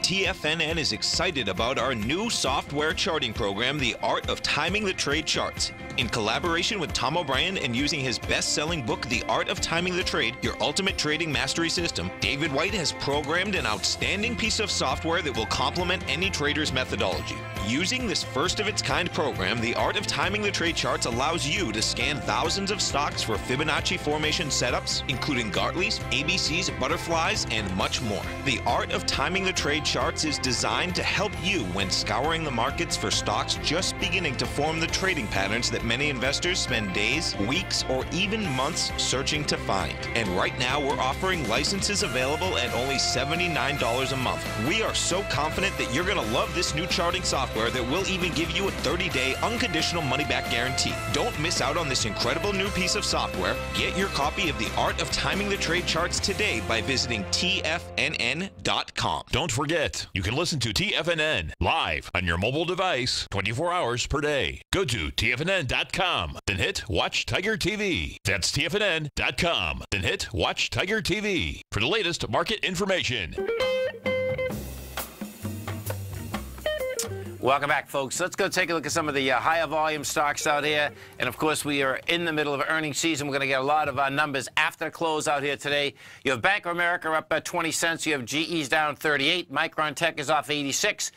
TFNN is excited about our new software charting program, The Art of Timing the Trade Charts. In collaboration with Tom O'Brien and using his best-selling book, The Art of Timing the Trade, Your Ultimate Trading Mastery System, David White has programmed an outstanding piece of software that will complement any trader's methodology. Using this first-of-its-kind program, The Art of Timing the Trade Charts allows you to scan thousands of stocks for Fibonacci formation setups, including Gartley's, ABC's, butterflies, and much more. The Art of Timing the Trade Charts is designed to help you when scouring the markets for stocks just beginning to form the trading patterns that many investors spend days, weeks, or even months searching to find. And right now, we're offering licenses available at only $79 a month. We are so confident that you're going to love this new charting software that will even give you a 30-day unconditional money-back guarantee. Don't miss out on this incredible new piece of software. Get your copy of The Art of Timing the Trade Charts today by visiting TFNN.com.
Don't forget, you can listen to TFNN live on your mobile device 24 hours per day. Go to TFNN.com, then hit Watch Tiger TV. That's TFNN.com, then hit Watch Tiger TV for the latest market information.
Welcome back, folks. Let's go take a look at some of the higher volume stocks out here. And, of course, we are in the middle of earnings season. We're going to get a lot of numbers after the close out here today. You have Bank of America up at 20 cents. You have GE's down 38. Micron Tech is off 86.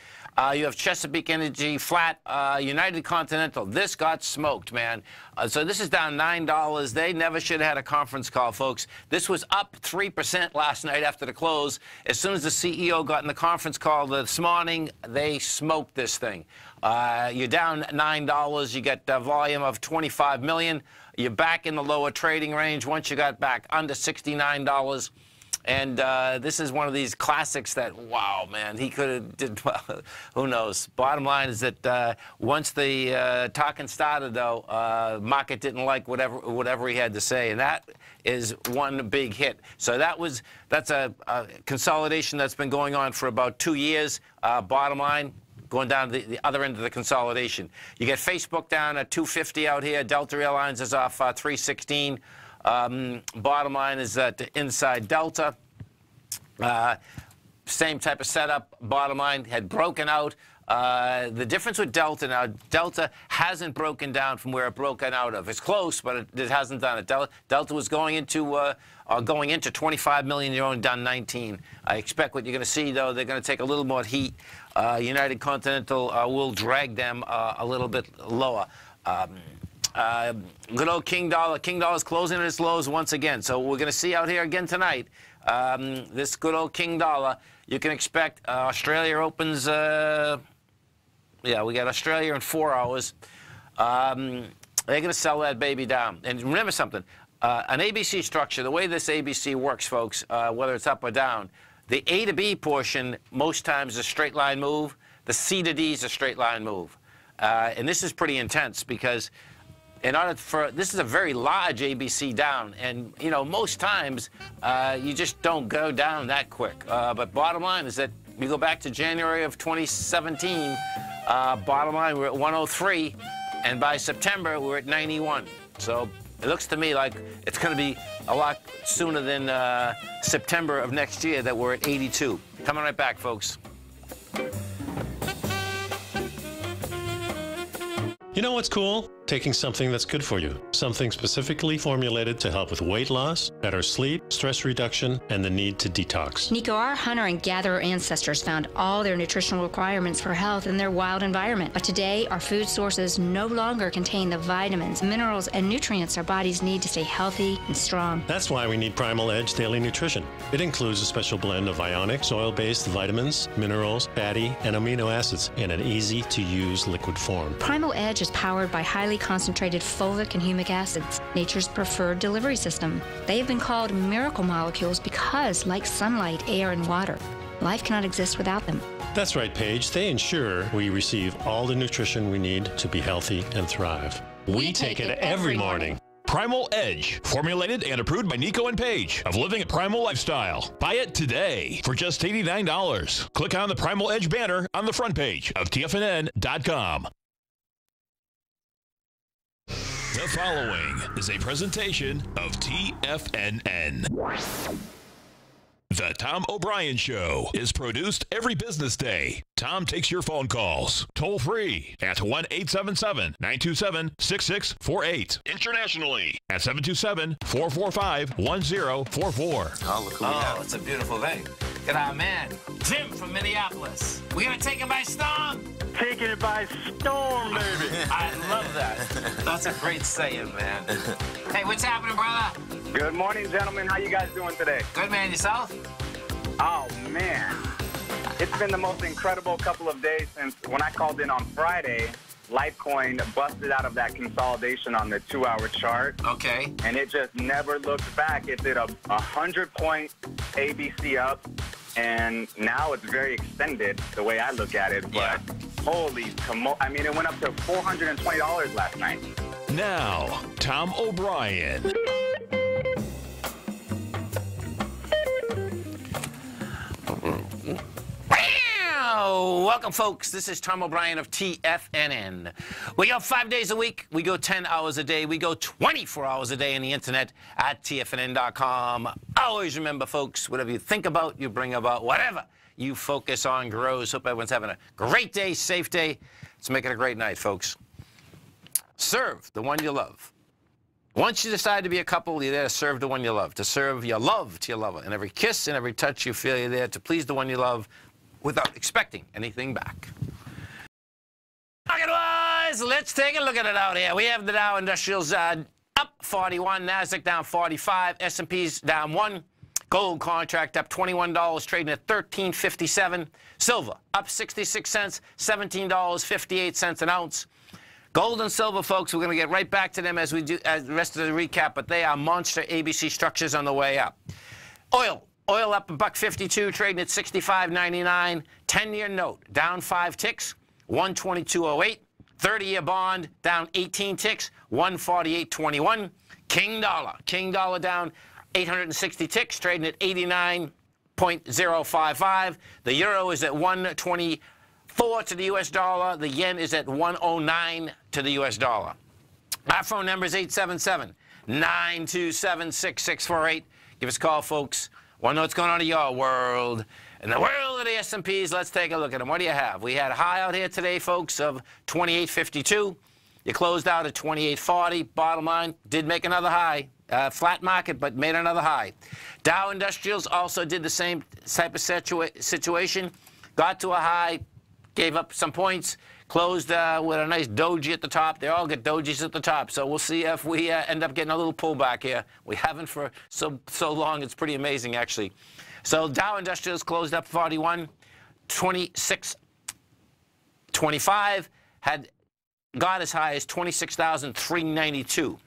You have Chesapeake Energy flat. United Continental, this got smoked, man. So this is down $9. They never should have had a conference call, folks. This was up 3% last night after the close. As soon as the CEO got in the conference call this morning, they smoked this thing. You're down $9. You get a volume of 25 million. You're back in the lower trading range once you got back under $69. And this is one of these classics that, wow, man, he could have did well. Who knows? Bottom line is that once the talking started, though, market didn't like whatever he had to say, and that is one big hit. So that's a consolidation that's been going on for about 2 years. Bottom line, going down to the other end of the consolidation. You get Facebook down at 250 out here. Delta Airlines is off 316. Bottom line is that inside Delta, same type of setup. Bottom line, had broken out. The difference with Delta now, Delta hasn't broken down from where it broken out of. It's close, but it hasn't done it. Delta was going into 25 million. You're only done 19. I expect what you're going to see, though, they're going to take a little more heat. United Continental will drag them a little bit lower. Good old King Dollar. King Dollar's closing at its lows once again. So we're going to see out here again tonight. This good old King Dollar. You can expect Australia opens. Yeah, we got Australia in 4 hours. They're going to sell that baby down. And remember something. An ABC structure, the way this ABC works, folks, whether it's up or down, the A to B portion most times is a straight line move. The C to D is a straight line move. And this is pretty intense because in order for this is a very large ABC down, and you know most times you just don't go down that quick. But bottom line is that you go back to January of 2017. Bottom line, we're at 103, and by September we're at 91. So it looks to me like it's going to be a lot sooner than September of next year that we're at 82. Coming right back, folks.
You know what's cool? Taking something that's good for you. Something specifically formulated to help with weight loss, better sleep, stress reduction, and the need to detox.
Nico, our hunter and gatherer ancestors found all their nutritional requirements for health in their wild environment. But today, our food sources no longer contain the vitamins, minerals, and nutrients our bodies need to stay healthy and strong.
That's why we need Primal Edge Daily Nutrition. It includes a special blend of ionic, soil-based vitamins, minerals, fatty, and amino acids in an easy-to-use liquid form.
Primal Edge is powered by highly concentrated fulvic and humic acids, nature's preferred delivery system. They have been called miracle molecules because, like sunlight, air, and water, life cannot exist without them.
That's right, Paige. They ensure we receive all the nutrition we need to be healthy and thrive. We take it every morning.
Primal Edge, formulated and approved by Nico and Paige of Living a Primal Lifestyle. Buy it today for just $89. Click on the Primal Edge banner on the front page of TFNN.com. The following is a presentation of TFNN. The Tom O'Brien Show is produced every business day. Tom takes your phone calls toll free at 1-877-927-6648. Internationally at 727-445-1044.
Oh, look who we have. It's a beautiful thing. Look at our man, Jim from Minneapolis. We're going to take it by storm.
Taking it by storm, baby.
I love that. That's a great saying, man. Hey, what's happening, brother?
Good morning, gentlemen. How you guys doing today?
Good, man. Yourself?
Oh, man. It's been the most incredible couple of days since when I called in on Friday, Litecoin busted out of that consolidation on the 2-hour chart.
Okay. And
it just never looked back. It did a 100-point ABC up, and now it's very extended the way I look at it. But holy, I mean, it went up to $420 last night.
Now, Tom O'Brien.
Welcome, folks. This is Tom O'Brien of TFNN. We go 5 days a week. We go 10 hours a day. We go 24 hours a day on the internet at TFNN.com. Always remember, folks, whatever you think about, you bring about. Whatever you focus on grows. Hope everyone's having a great day, safe day. Let's make it a great night, folks. Serve the one you love. Once you decide to be a couple, you're there to serve the one you love, to serve your love to your lover. And every kiss and every touch you feel, you're there to please the one you love without expecting anything back. Market-wise, let's take a look at it out here. We have the Dow Industrials up 41, NASDAQ down 45, S&P's down 1. Gold contract up $21, trading at $13.57. Silver up 66 cents, $17.58 an ounce. Gold and silver, folks, we're going to get right back to them as we do as the rest of the recap, but they are monster ABC structures on the way up. Oil up $1.52, trading at $65.99. 10-year note down 5 ticks, 122.08. 30-year bond down 18 ticks, 148.21. King dollar down 860 ticks, trading at 89.055. The euro is at 124 to the U.S. dollar. The yen is at 109 to the U.S. dollar. Our phone number is 877-927-6648. Give us a call, folks. Want to know what's going on in your world. In the world of the S&Ps, let's take a look at them. What do you have? We had a high out here today, folks, of 28.52. You closed out at 28.40. Bottom line, did make another high. Flat market, but made another high. Dow Industrials also did the same type of situation. Got to a high, gave up some points, closed with a nice doji at the top. They all get dojis at the top, so we'll see if we end up getting a little pullback here. We haven't for so long. It's pretty amazing, actually. So Dow Industrials closed up 41, 26.25, had got as high as 26,392.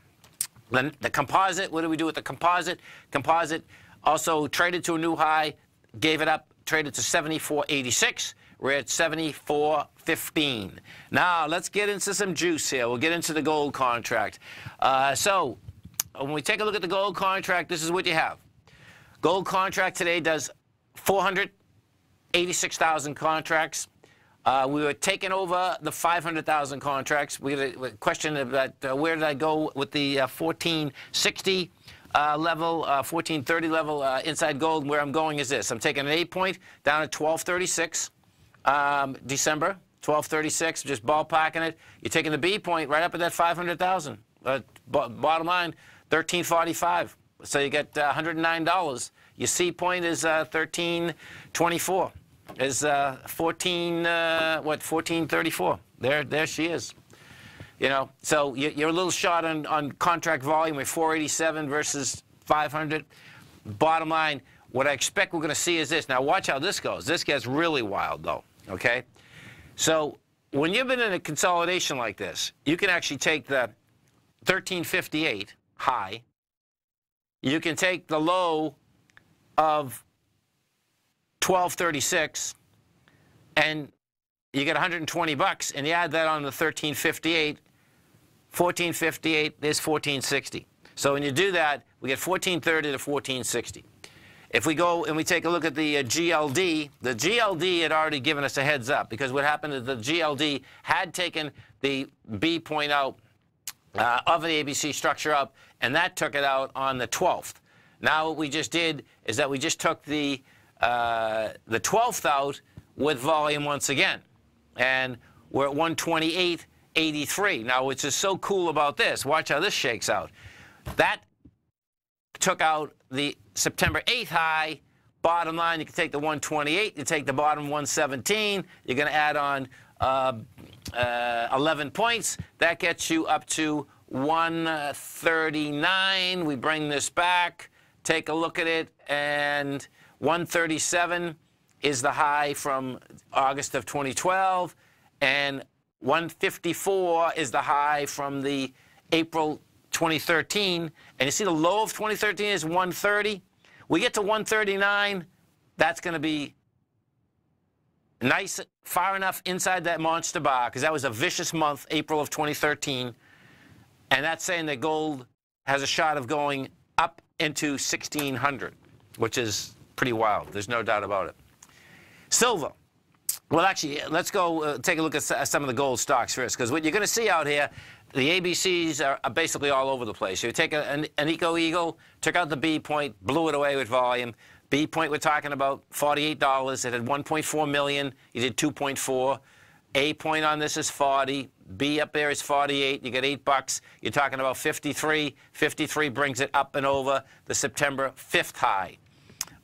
Then the composite, what do we do with the composite? Composite also traded to a new high, gave it up, traded to 74.86. We're at 74.15. Now, let's get into some juice here. We'll get into the gold contract. So when we take a look at the gold contract, this is what you have. Gold contract today does 486,000 contracts. We were taking over the 500,000 contracts. We had a question about where did I go with the 1460 level, 1430 level inside gold. Where I'm going is this. I'm taking an 8-point down at 1236, December, 1236, just ballparking it. You're taking the B point right up at that 500,000. Bottom line, 1345. So you get $109. Your C point is 1324. Is 1434. There she is. You know, so you're a little short on contract volume with 487 versus 500. Bottom line, what I expect we're going to see is this. Now watch how this goes. This gets really wild though. Okay, so when you've been in a consolidation like this, you can actually take the 1358 high. You can take the low of 1236, and you get 120 bucks, and you add that on the 1358, 1458, there's 1460. So when you do that, we get 1430 to 1460. If we go and we take a look at the GLD, the GLD had already given us a heads up, because what happened is the GLD had taken the B point out of the ABC structure up, and that took it out on the 12th. Now what we just did is that we just took the 12th out with volume once again, and we're at 128.83. Now, which is so cool about this, watch how this shakes out. That took out the September 8th high. Bottom line, you can take the 128, you take the bottom 117, you're going to add on 11 points. That gets you up to 139. We bring this back, take a look at it, and 137 is the high from August of 2012, and 154 is the high from the April 2013. And you see the low of 2013 is 130. We get to 139, that's going to be nice, far enough inside that monster bar, because that was a vicious month, April of 2013. And that's saying that gold has a shot of going up into 1600, which is pretty wild. There's no doubt about it. Silver. Well, actually, let's go take a look at some of the gold stocks first, because what you're going to see out here, the ABCs are basically all over the place. You take an Eco Eagle, took out the B point, blew it away with volume. B point, we're talking about $48. It had 1.4 million. You did 2.4. A point on this is 40. B up there is 48. You get $8. You're talking about 53. 53 brings it up and over the September 5th high.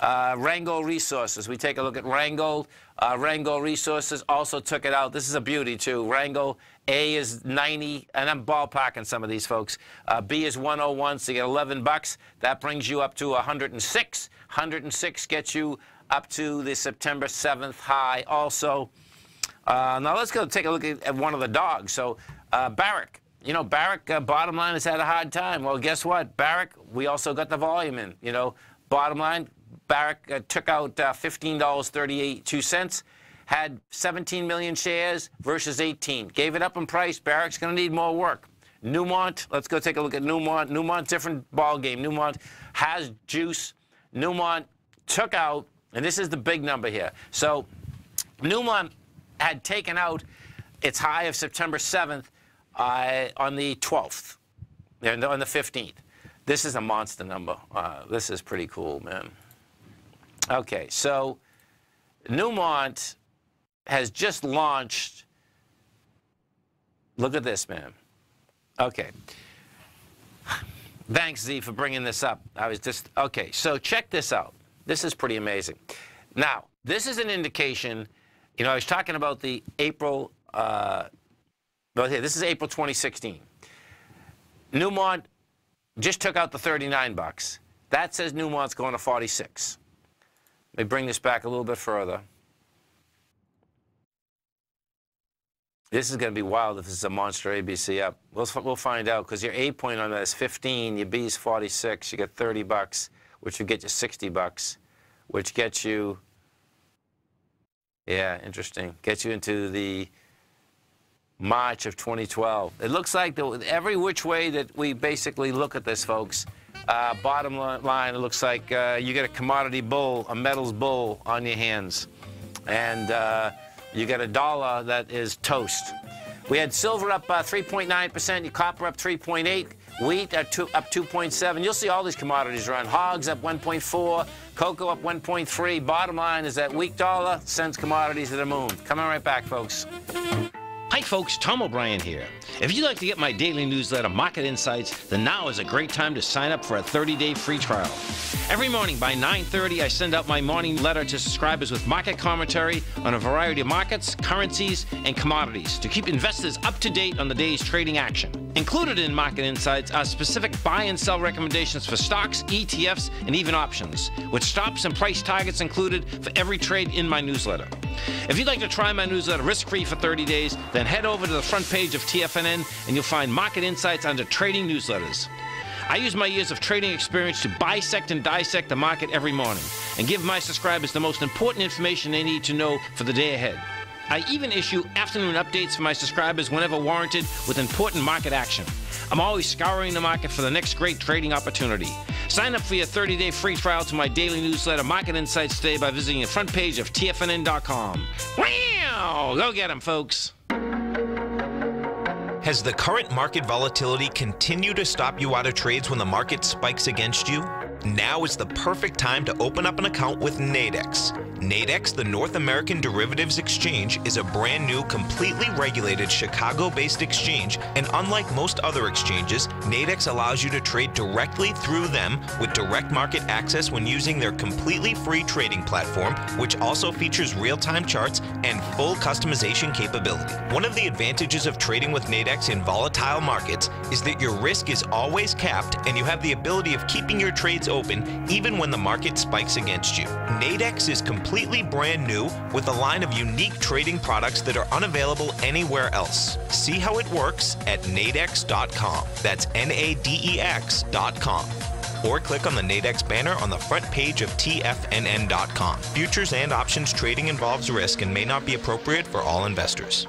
Rheingold Resources. We take a look at Rheingold. Rheingold Resources also took it out. This is a beauty, too. Rheingold, A is 90, and I'm ballparking some of these folks. B is 101, so you get $11. That brings you up to 106. 106 gets you up to the September 7th high also. Now let's go take a look at one of the dogs. So Barrick. You know, Barrick, bottom line, has had a hard time. Well, guess what? Barrick, we also got the volume in. You know, bottom line, Barrick took out $15.32, had 17 million shares versus 18. Gave it up in price. Barrick's going to need more work. Newmont, let's go take a look at Newmont. Newmont, different ball game. Newmont has juice. Newmont took out, and this is the big number here. So Newmont had taken out its high of September 7th on the 12th, on the 15th. This is a monster number. This is pretty cool, man. Okay, so Newmont has just launched. Look at this, man. Okay. Thanks, Z, for bringing this up. Okay, so check this out. This is pretty amazing. Now, this is an indication, you know, I was talking about the April, here, this is April 2016. Newmont just took out the 39 bucks. That says Newmont's going to 46. Let me bring this back a little bit further. This is going to be wild if this is a monster ABC up. We'll find out, because your A point on that is 15, your B is 46, you get 30 bucks, which would get you 60 bucks, which gets you, yeah, interesting, gets you into the March of 2012. It looks like every which way that we basically look at this, folks, bottom line, it looks like you get a commodity bull, a metals bull on your hands. And you get a dollar that is toast. We had silver up 3.9%, your copper up 3.8%, wheat up 2.7%. You'll see all these commodities run. Hogs up 1.4%, cocoa up 1.3%. Bottom line is that weak dollar sends commodities to the moon. Coming right back, folks.
Hi folks, Tom O'Brien here. If you'd like to get my daily newsletter, Market Insights, then now is a great time to sign up for a 30-day free trial. Every morning by 9:30, I send out my morning letter to subscribers with market commentary on a variety of markets, currencies, and commodities to keep investors up to date on the day's trading action. Included in Market Insights are specific buy and sell recommendations for stocks, ETFs, and even options, with stops and price targets included for every trade in my newsletter. If you'd like to try my newsletter risk-free for 30 days, then head over to the front page of TFNN and you'll find Market Insights under Trading Newsletters. I use my years of trading experience to bisect and dissect the market every morning and give my subscribers the most important information they need to know for the day ahead. I even issue afternoon updates for my subscribers whenever warranted with important market action. I'm always scouring the market for the next great trading opportunity. Sign up for your 30-day free trial to my daily newsletter, Market Insights, today by visiting the front page of TFNN.com. Wow! Go get them, folks.
Has the current market volatility continued to stop you out of trades when the market spikes against you? Now is the perfect time to open up an account with Nadex. Nadex, the North American Derivatives Exchange, is a brand new, completely regulated Chicago-based exchange, and unlike most other exchanges, Nadex allows you to trade directly through them with direct market access when using their completely free trading platform, which also features real-time charts and full customization capability. One of the advantages of trading with Nadex in volatile markets is that your risk is always capped and you have the ability of keeping your trades open even when the market spikes against you. Nadex is completely brand new with a line of unique trading products that are unavailable anywhere else. See how it works at nadex.com. That's NADEX.com. Or click on the Nadex banner on the front page of TFNN.com. Futures and options trading involves risk and may not be appropriate for all investors.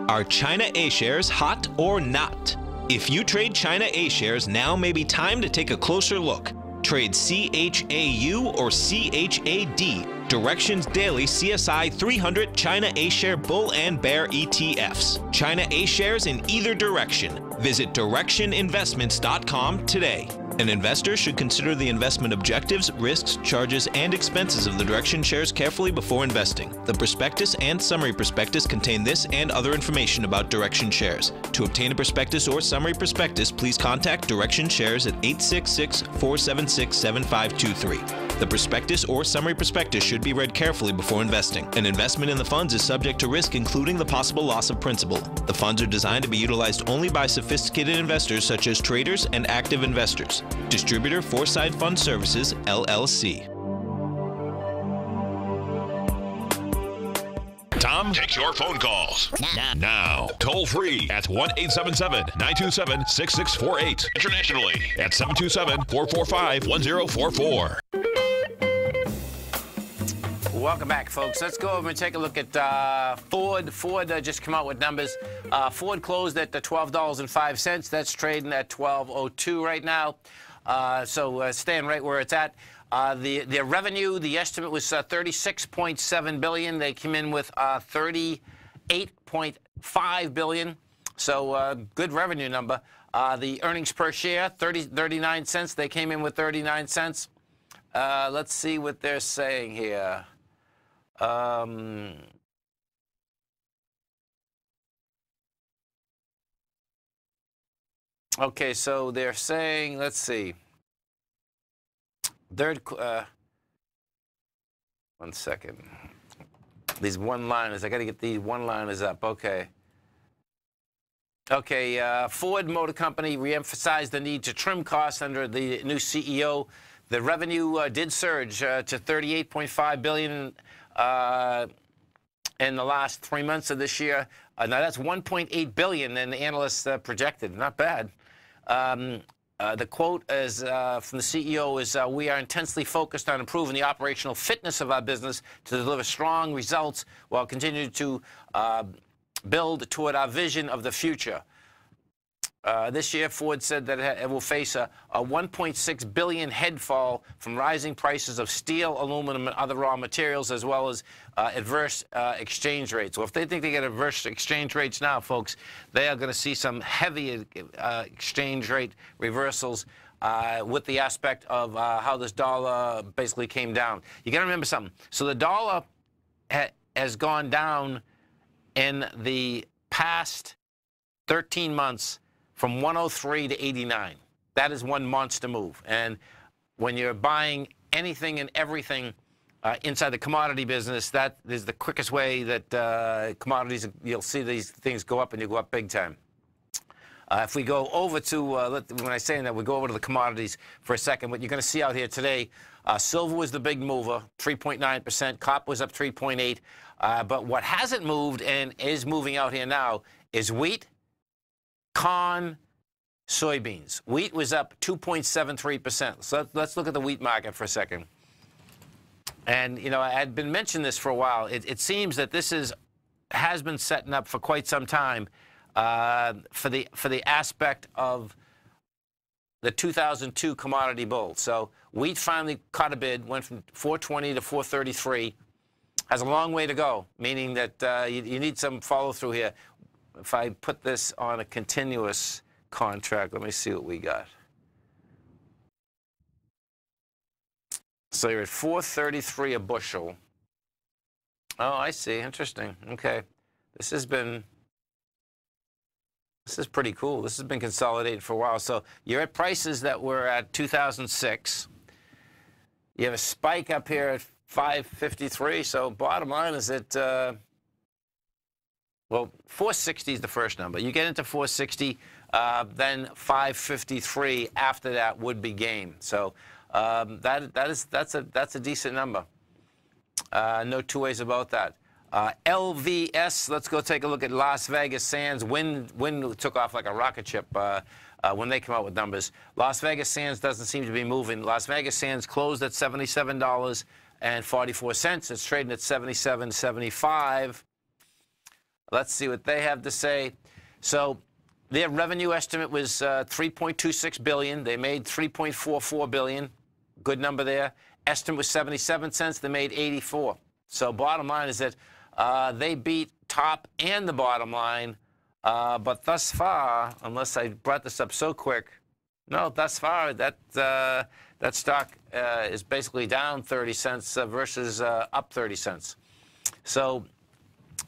Are China A-shares hot or not? If you trade China A-shares, now may be time to take a closer look. Trade CHAU or CHAD, Directions Daily CSI 300 China A-share Bull and Bear ETFs. China A-shares in either direction. Visit directioninvestments.com today. An investor should consider the investment objectives, risks, charges, and expenses of the Direction shares carefully before investing. The prospectus and summary prospectus contain this and other information about Direction shares. To obtain a prospectus or summary prospectus, please contact Direction shares at 866-476-7523. The prospectus or summary prospectus should be read carefully before investing. An investment in the funds is subject to risk, including the possible loss of principal. The funds are designed to be utilized only by sophisticated investors such as traders and active investors. Distributor Foreside Fund Services, LLC.
Tom takes your phone calls now. Toll free at 1-877-927-6648. Internationally at 727-445-1044.
Welcome back, folks. Let's go over and take a look at Ford. Ford just come out with numbers. Ford closed at $12.05. That's trading at $12.02 right now. So staying right where it's at. The revenue, the estimate was $36.7 billion. They came in with $38.5 billion. So good revenue number. The earnings per share, 39 cents. They came in with 39 cents. Let's see what they're saying here. Okay, so they're saying, let's see. One second. These one-liners, I got to get these one-liners up. Okay. Okay, Ford Motor Company reemphasized the need to trim costs under the new CEO. The revenue did surge to $38.5 billion in the last 3 months of this year. Now that's $1.8 billion than the analysts projected. Not bad. The quote is from the CEO is, "We are intensely focused on improving the operational fitness of our business to deliver strong results while continuing to build toward our vision of the future." This year, Ford said that it will face a $1.6 billion headfall from rising prices of steel, aluminum, and other raw materials, as well as adverse exchange rates. Well, if they think they get adverse exchange rates now, folks, they are going to see some heavy exchange rate reversals with the aspect of how this dollar basically came down. You got to remember something. So the dollar has gone down in the past 13 months from 103 to 89. That is one monster move. And when you're buying anything and everything inside the commodity business, that is the quickest way that commodities, you'll see these things go up, and you go up big time. If we go over to, when I say that, we go over to the commodities for a second. What you're going to see out here today, silver was the big mover, 3.9%. Copper was up 3.8%. But what hasn't moved and is moving out here now is wheat, corn, soybeans. Wheat was up 2.73%. So let's look at the wheat market for a second. And, you know, I had been mentioning this for a while. It seems that this has been setting up for quite some time for the aspect of the 2002 commodity bull. So wheat finally caught a bid, went from 420 to 433. Has a long way to go, meaning that you need some follow-through here. If I put this on a continuous contract, let me see what we got. So you're at 433 a bushel. Oh, I see. Interesting. Okay. This is pretty cool. This has been consolidated for a while. So you're at prices that were at 2006. You have a spike up here at 553. So bottom line is that well, 460 is the first number. You get into 460, then 553 after that would be game. So that's a decent number. No two ways about that. LVS, let's go take a look at Las Vegas Sands. Wind took off like a rocket ship when they come out with numbers. Las Vegas Sands doesn't seem to be moving. Las Vegas Sands closed at $77.44. It's trading at $77.75. Let's see what they have to say. So their revenue estimate was $3.26 billion. They made $3.44 billion. Good number there. Estimate was 77 cents. They made 84. So bottom line is that they beat top and the bottom line. But thus far, unless I brought this up so quick, no, thus far that stock is basically down 30 cents versus up 30 cents. So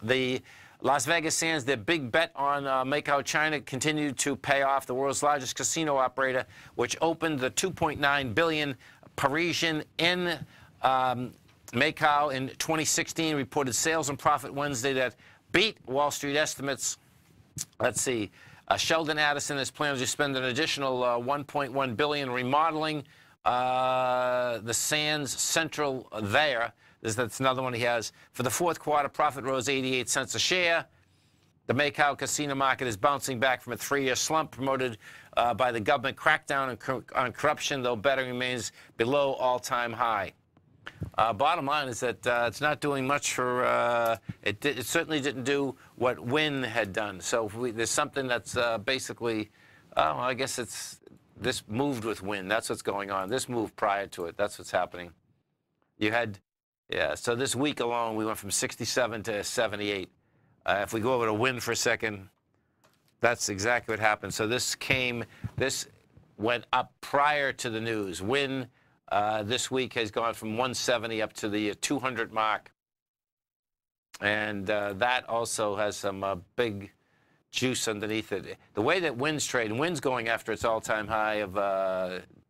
the Las Vegas Sands, their big bet on Macau, China, continued to pay off. The world's largest casino operator, which opened the $2.9 billion Parisian in Macau in 2016, reported sales and profit Wednesday that beat Wall Street estimates. Let's see. Sheldon Addison is planning to spend an additional $1.1 billion remodeling the Sands Central there. That's another one he has. For the fourth quarter, profit rose 88 cents a share. The Macau casino market is bouncing back from a 3-year slump promoted by the government crackdown on corruption, though betting remains below all-time high. Bottom line is that it's not doing much for, it certainly didn't do what Wynn had done. So there's something that's basically, I guess this moved with Wynn. That's what's going on. This moved prior to it. That's what's happening. You had, yeah, so this week alone, we went from 67 to 78. If we go over to Wynn for a second, that's exactly what happened. So this went up prior to the news. Wynn this week has gone from 170 up to the 200 mark. And that also has some big juice underneath it. The way that WIN's trading, WIN's going after its all-time high of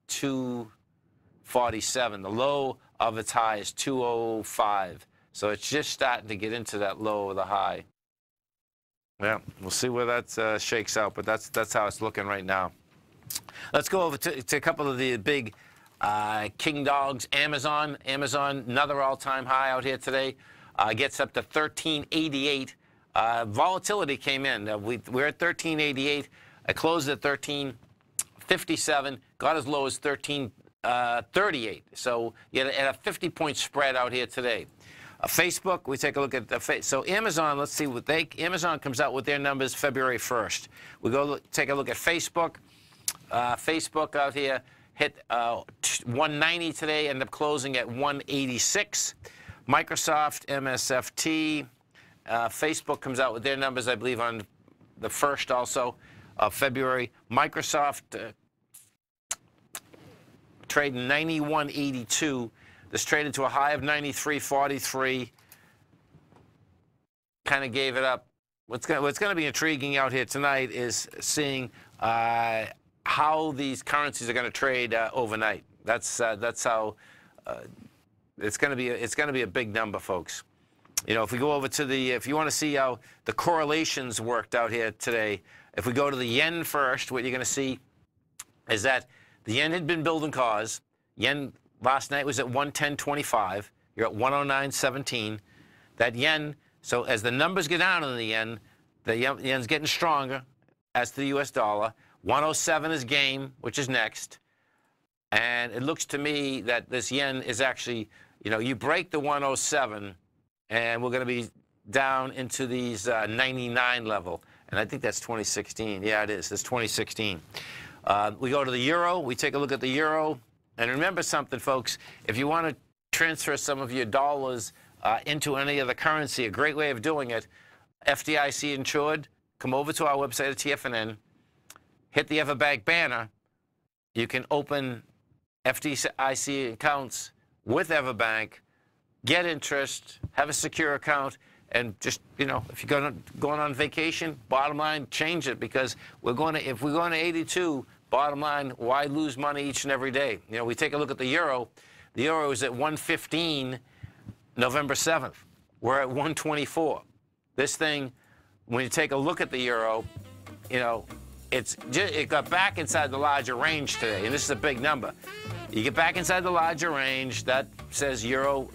247. The low of its high is 205. So it's just starting to get into that low of the high. Yeah, we'll see where that shakes out, but that's how it's looking right now. Let's go over to a couple of the big king dogs. Amazon, another all-time high out here today. Gets up to 1388. Volatility came in. We're at 1388. I closed at 1357. Got as low as 1338. So you had a 50-point spread out here today. Facebook, we take a look at the so Amazon. Let's see what Amazon comes out with their numbers February 1st. We go take a look at Facebook. Facebook out here hit 190 today. Ended up closing at 186. Microsoft, MSFT, Facebook comes out with their numbers, I believe, on the 1st also of February. Microsoft trading 91.82. This traded to a high of 93.43. Kind of gave it up. What's going to be intriguing out here tonight is seeing how these currencies are going to trade overnight. That's how. It's going to be a big number, folks. You know, if we go over to if you want to see how the correlations worked out here today, if we go to the yen first, what you're going to see is that the yen had been building cause. Yen last night was at 110.25. You're at 109.17. That yen, so as the numbers get down on the yen's getting stronger as to the U.S. dollar. 107 is game, which is next. And it looks to me that this yen is actually, you know, you break the 107, and we're going to be down into these 99 level. And I think that's 2016. Yeah, it is. That's 2016. We go to the euro. We take a look at the euro. And remember something, folks. If you want to transfer some of your dollars into any other currency, a great way of doing it, FDIC insured, come over to our website at TFNN, hit the Everbank banner. You can open FDIC accounts with Everbank, get interest, have a secure account, and just, you know, if you're going on vacation, bottom line, change it, because if we're going to 82, bottom line, why lose money each and every day? You know, we take a look at the euro. The euro is at 115 November 7th. We're at 124. This thing, when you take a look at the euro, you know, it got back inside the larger range today, and this is a big number. You get back inside the larger range, that says euro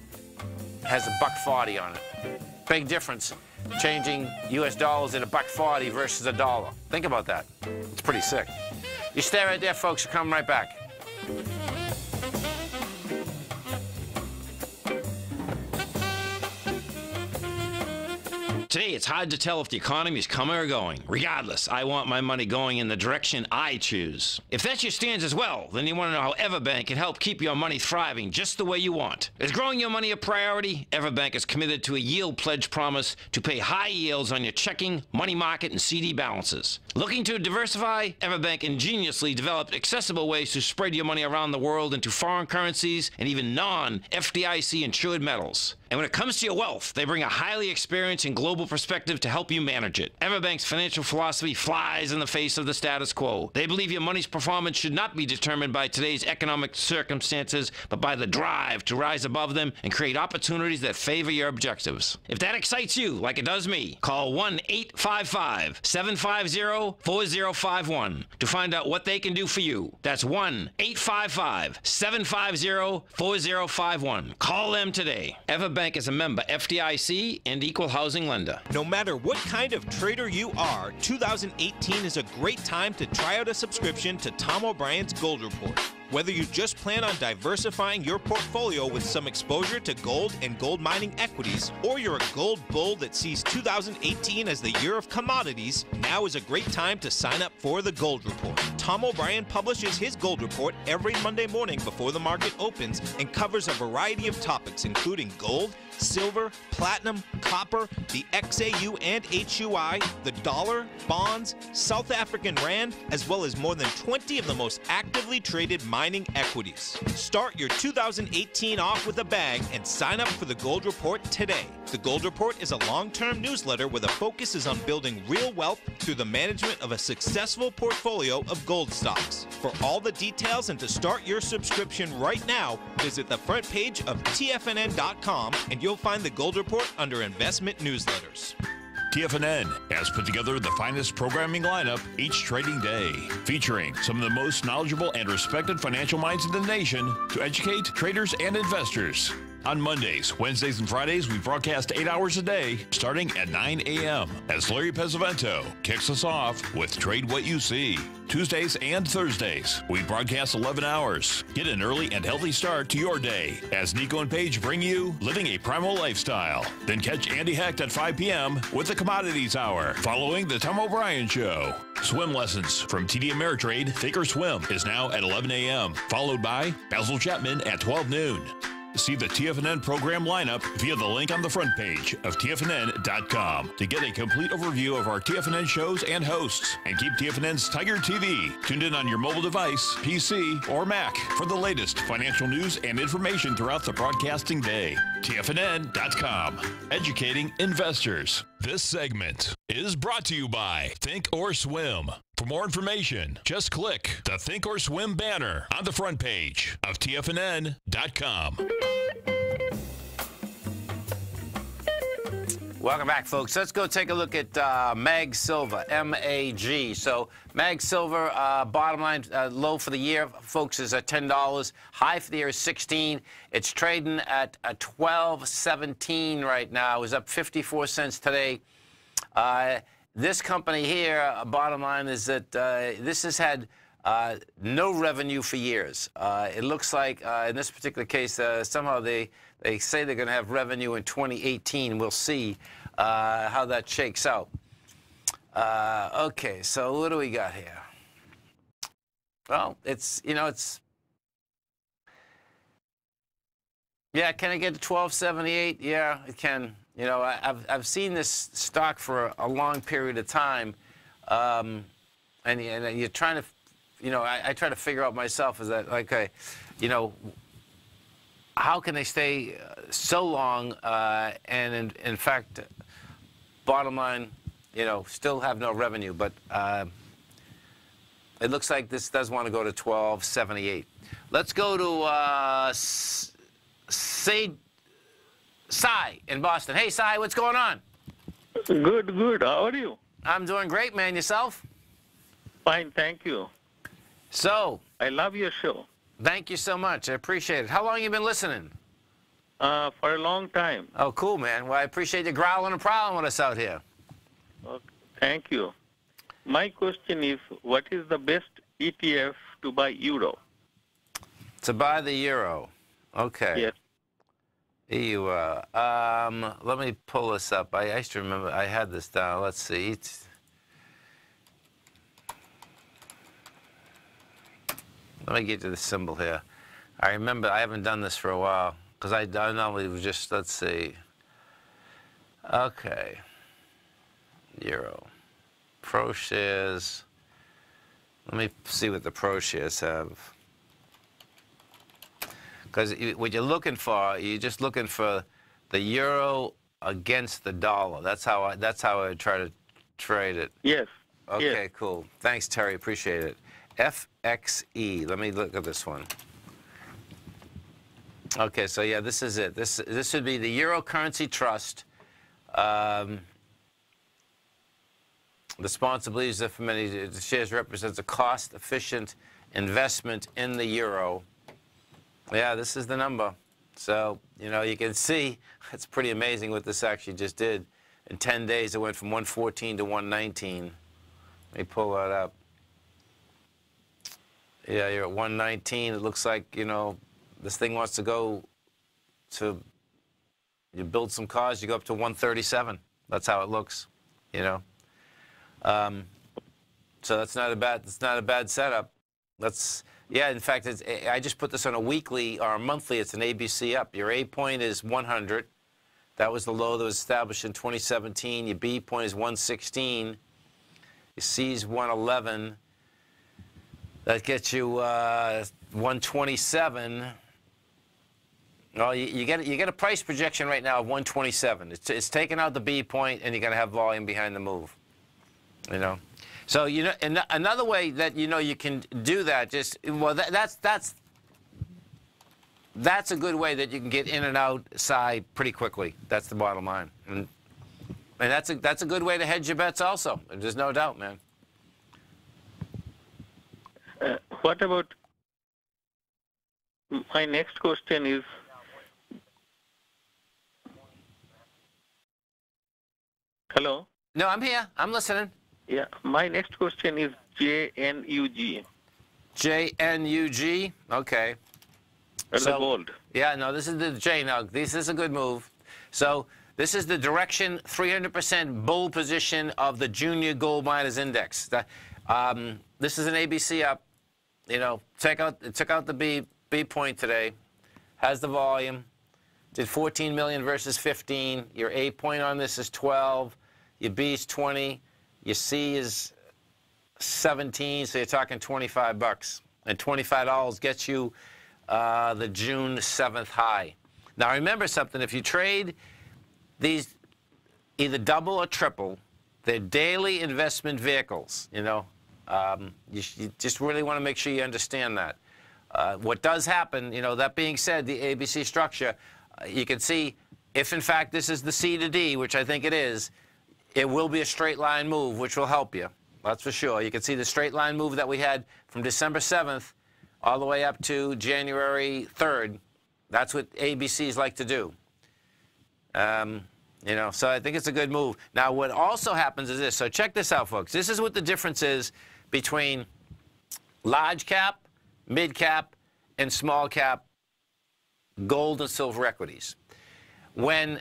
has $1.40 on it. Big difference, changing U.S. dollars at $1.40 versus $1. Think about that. It's pretty sick. You stay right there, folks. We'll come right back.
Today, it's hard to tell if the economy is coming or going. Regardless, I want my money going in the direction I choose. If that's your stance as well, then you want to know how Everbank can help keep your money thriving just the way you want. Is growing your money a priority? Everbank is committed to a yield pledge promise to pay high yields on your checking, money market, and CD balances. Looking to diversify? Everbank ingeniously developed accessible ways to spread your money around the world into foreign currencies and even non-FDIC insured metals. And when it comes to your wealth, they bring a highly experienced and global perspective to help you manage it. Everbank's financial philosophy flies in the face of the status quo. They believe your money's performance should not be determined by today's economic circumstances, but by the drive to rise above them and create opportunities that favor your objectives. If that excites you, like it does me, call 1-855-750-4051 to find out what they can do for you. That's 1-855-750-4051. Call them today. Everbank is a member FDIC and equal housing lender.
No matter what kind of trader you are, 2018 is a great time to try out a subscription to Tom O'Brien's Gold Report. Whether you just plan on diversifying your portfolio with some exposure to gold and gold mining equities, or you're a gold bull that sees 2018 as the year of commodities, now is a great time to sign up for the Gold Report. Tom O'Brien publishes his Gold Report every Monday morning before the market opens and covers a variety of topics, including gold, silver, platinum, copper, the XAU and HUI, the dollar, bonds, South African rand, as well as more than 20 of the most actively traded mining equities. Start your 2018 off with a bang and sign up for the Gold Report today. The Gold Report is a long-term newsletter where the focus is on building real wealth through the management of a successful portfolio of gold stocks. For all the details and to start your subscription right now, visit the front page of TFNN.com and you'll find the Gold Report under Investment Newsletters.
TFNN has put together the finest programming lineup each trading day, featuring some of the most knowledgeable and respected financial minds in the nation to educate traders and investors. On Mondays, Wednesdays, and Fridays, we broadcast 8 hours a day, starting at 9 a.m. as Larry Pesavento kicks us off with Trade What You See. Tuesdays and Thursdays, we broadcast 11 hours. Get an early and healthy start to your day as Nico and Paige bring you Living a Primal Lifestyle. Then catch Andy Hecht at 5 p.m. with the Commodities Hour, following the Tom O'Brien Show. Swim lessons from TD Ameritrade Thinkorswim is now at 11 a.m., followed by Basil Chapman at 12 noon. See the TFNN program lineup via the link on the front page of TFNN.com to get a complete overview of our TFNN shows and hosts. And keep TFNN's Tiger TV tuned in on your mobile device, PC, or Mac for the latest financial news and information throughout the broadcasting day. TFNN.com, educating investors. This segment is brought to you by Think or Swim. For more information, just click the Think or Swim banner on the front page of TFNN.com.
Welcome back, folks. Let's go take a look at Mag Silver, M-A-G. So Mag Silver, bottom line, low for the year, folks, is at $10. High for the year is $16. It's trading at $12.17 right now. It was up 54 cents today. This company here, bottom line, is that this has had no revenue for years. It looks like, in this particular case, somehow they say they're going to have revenue in 2018. We'll see how that shakes out. Okay, so what do we got here? Well, it's, yeah, can it get to 1278? Yeah, it can. You know, I've seen this stock for a long period of time, and you're trying to, I try to figure out myself, is that, okay, how can they stay so long and in fact, bottom line, still have no revenue? But it looks like this does want to go to 1278. Let's go to Cy in Boston. Hey, Cy, what's going on?
Good. How are you?
I'm doing great, man. Yourself?
Fine, thank you.
So,
I love your show.
Thank you so much. I appreciate it. How long have you been listening?
For a long time.
Oh, cool, man. Well, I appreciate you growling and prowling with us out here.
Okay, thank you. My question is, what is the best ETF to buy euro?
To buy the euro. Okay.
Yes.
EUR. Let me pull this up. I used to remember I had this down. Let's see. Let me get to the symbol here. I remember I haven't done this for a while because I normally was just, let's see. Okay. Euro. Pro shares. Let me see what the pro shares have. Because what you're looking for, you're just looking for the euro against the dollar. That's how I try to trade it.
Yes.
Okay,
yes.
Cool. Thanks, Terry. Appreciate it. FXE. Let me look at this one. Okay, so yeah, this is it. This would be the Euro Currency Trust. The sponsor believes that for many, the shares represents a cost-efficient investment in the euro. Yeah, this is the number. So, you can see it's pretty amazing what this actually just did. In 10 days, it went from 114 to 119. Let me pull that up. Yeah, you're at 119. It looks like, this thing wants to go to, you build some cars, you go up to 137. That's how it looks, So that's not a bad setup. Yeah, in fact, I just put this on a weekly or a monthly. It's an ABC up. Your A point is 100. That was the low that was established in 2017. Your B point is 116. Your C is 111. That gets you 127. Well, you get a price projection right now of 127. It's taking out the B point, and you're going to have volume behind the move. You know, so you know, another way that you can do that. That's a good way that you can get in and outside pretty quickly. That's the bottom line, and that's a good way to hedge your bets also. There's no doubt, man.
What about my next question is, hello?
No, I'm here. I'm listening.
Yeah, my next question is JNUG.
JNUG? Okay.
The gold.
Yeah, no, this is the J. Now, this is a good move. So this is the direction 300% bull position of the Junior Gold Miners Index. This is an ABC up. You know, it took out the B point today. Has the volume. Did 14 million versus 15. Your A point on this is 12. Your B is 20. Your C is 17. So you're talking $25. And $25 gets you the June 7th high. Now remember something. If you trade these either double or triple, they're daily investment vehicles. You know, you just really want to make sure you understand that. What does happen, you know, that being said, the ABC structure, you can see if in fact this is the C to D, which I think it is, it will be a straight line move, which will help you. That's for sure. You can see the straight line move that we had from December 7th all the way up to January 3rd. That's what ABCs like to do. You know, so I think it's a good move. Now, what also happens is this. So check this out, folks. This is what the difference is between large cap, mid cap, and small cap gold and silver equities. Let's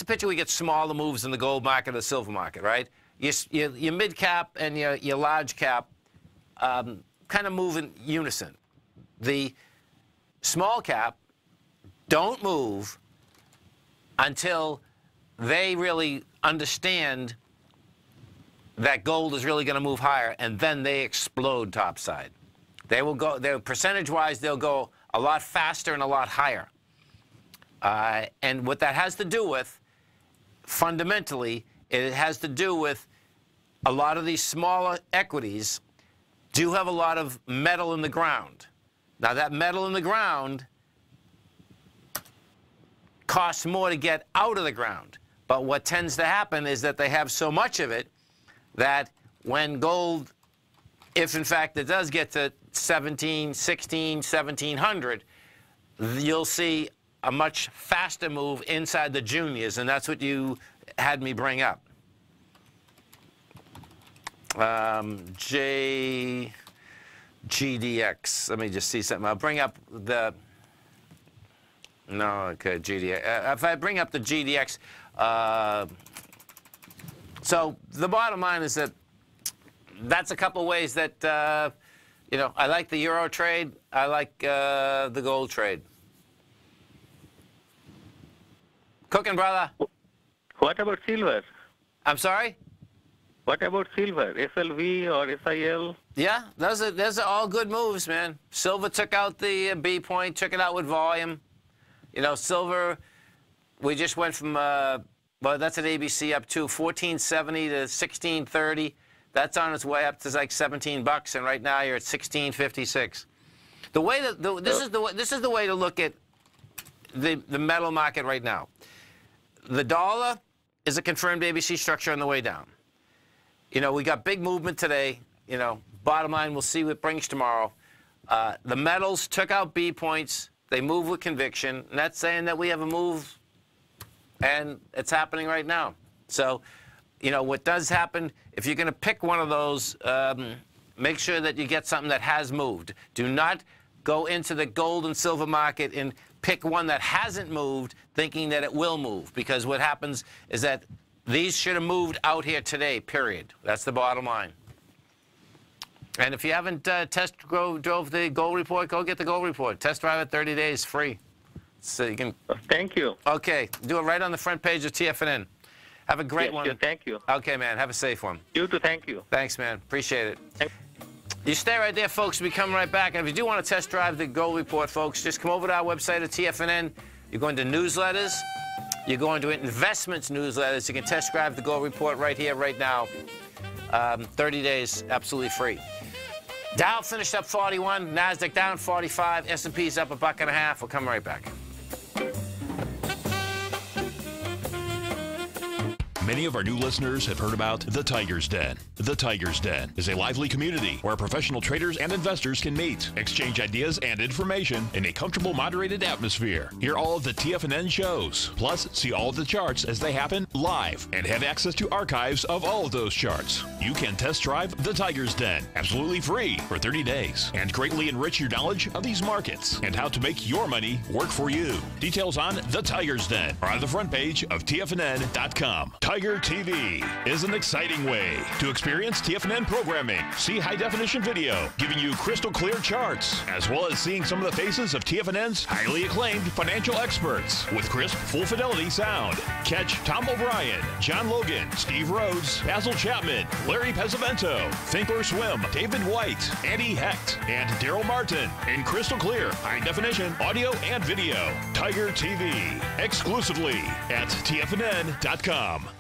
picture we get smaller moves in the gold market or the silver market, right? Your mid cap and your large cap kind of move in unison. The small cap don't move until they really understand that gold is really going to move higher, and then they explode topside. They will go, percentage-wise, they'll go a lot faster and a lot higher. And what that has to do with, fundamentally, it has to do with a lot of these smaller equities do have a lot of metal in the ground. Now, that metal in the ground costs more to get out of the ground. But what tends to happen is that they have so much of it that when gold, if in fact it does get to 16, 1700, you'll see a much faster move inside the juniors, and that's what you had me bring up. GDX. Let me just see something. I'll bring up the... No, okay, GDX. If I bring up the GDX, so the bottom line is that that's a couple ways that, you know, I like the euro trade. I like the gold trade. Cooking, brother.
What about silver?
I'm sorry?
What about silver? SLV or SIL?
Yeah, those are all good moves, man. Silver took out the B point, took it out with volume. You know, silver, we just went from, well, that's an ABC up to 1470 to 1630. That's on its way up to like $17, and right now you're at 1656. The way that this is the way to look at the metal market right now. The dollar is a confirmed ABC structure on the way down. You know, we got big movement today. You know, bottom line, we'll see what brings tomorrow. The metals took out B points. They move with conviction. And that's saying that we have a move, and it's happening right now. So, you know, what does happen, if you're going to pick one of those, make sure that you get something that has moved. Do not go into the gold and silver market and pick one that hasn't moved thinking that it will move, because what happens is that these should have moved out here today, period. That's the bottom line. And if you haven't drove the gold report, go get the gold report. Test drive it 30 days free. So you can.
Thank you.
Okay. Do it right on the front page of TFNN. Have a great one.
Thank you.
Okay, man. Have a safe one.
You too. Thank you.
Thanks, man. Appreciate it. You stay right there, folks. We'll be coming right back. And if you do want to test drive the Gold Report, folks, just come over to our website at TFNN. You're going to newsletters. You're going to investments newsletters. You can test drive the Gold Report right here, right now. 30 days, absolutely free. Dow finished up 41. NASDAQ down 45. S&P's up $1.50. We'll come right back.
Many of our new listeners have heard about the Tiger's Den. The Tiger's Den is a lively community where professional traders and investors can meet, exchange ideas and information in a comfortable, moderated atmosphere. Hear all of the TFNN shows, plus see all of the charts as they happen live and have access to archives of all of those charts. You can test drive the Tiger's Den absolutely free for 30 days and greatly enrich your knowledge of these markets and how to make your money work for you. Details on the Tiger's Den are on the front page of TFNN.com. Tiger TV is an exciting way to experience TFNN programming. See high-definition video giving you crystal clear charts, as well as seeing some of the faces of TFNN's highly acclaimed financial experts with crisp, full-fidelity sound. Catch Tom O'Brien, John Logan, Steve Rhodes, Basil Chapman, Larry Pesavento, Think or Swim, David White, Andy Hecht, and Daryl Martin in crystal clear, high-definition audio and video. Tiger TV, exclusively at TFNN.com.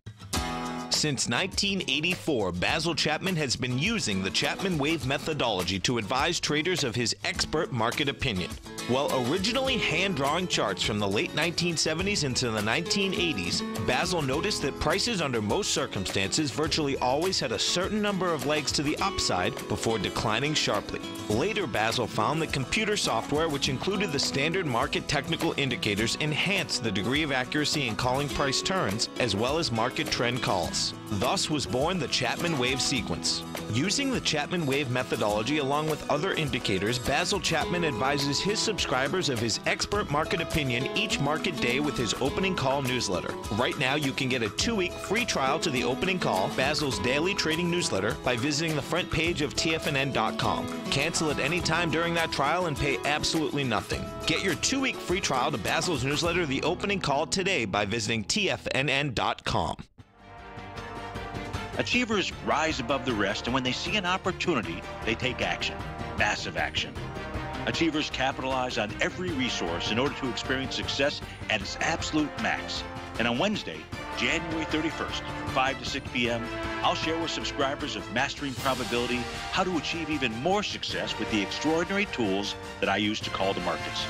Since 1984, Basil Chapman has been using the Chapman Wave methodology to advise traders of his expert market opinion. While originally hand-drawing charts from the late 1970s into the 1980s, Basil noticed that prices under most circumstances virtually always had a certain number of legs to the upside before declining sharply. Later, Basil found that computer software, which included the standard market technical indicators, enhanced the degree of accuracy in calling price turns, as well as market trend calls. Thus was born the Chapman Wave sequence. Using the Chapman Wave methodology along with other indicators, Basil Chapman advises his subscribers of his expert market opinion each market day with his opening call newsletter. Right now, you can get a 2-week free trial to the opening call, Basil's daily trading newsletter, by visiting the front page of TFNN.com. Cancel at any time during that trial and pay absolutely nothing. Get your 2-week free trial to Basil's newsletter, The Opening Call, today by visiting TFNN.com.
Achievers rise above the rest, and when they see an opportunity, they take action. Massive action. Achievers capitalize on every resource in order to experience success at its absolute max. And on Wednesday, January 31st, 5 to 6 p.m., I'll share with subscribers of Mastering Probability how to achieve even more success with the extraordinary tools that I use to call the markets.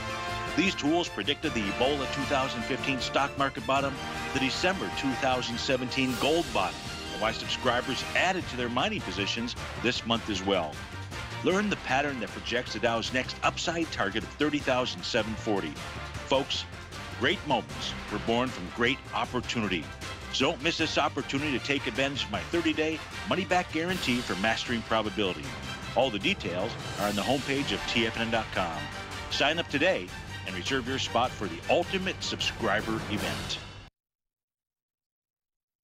These tools predicted the Ebola 2015 stock market bottom, the December 2017 gold bottom, and why subscribers added to their mining positions this month as well. Learn the pattern that projects the Dow's next upside target of 30,740. Folks, great moments were born from great opportunity. So don't miss this opportunity to take advantage of my 30-day money-back guarantee for Mastering Probability. All the details are on the homepage of TFNN.com. Sign up today and reserve your spot for the ultimate subscriber event.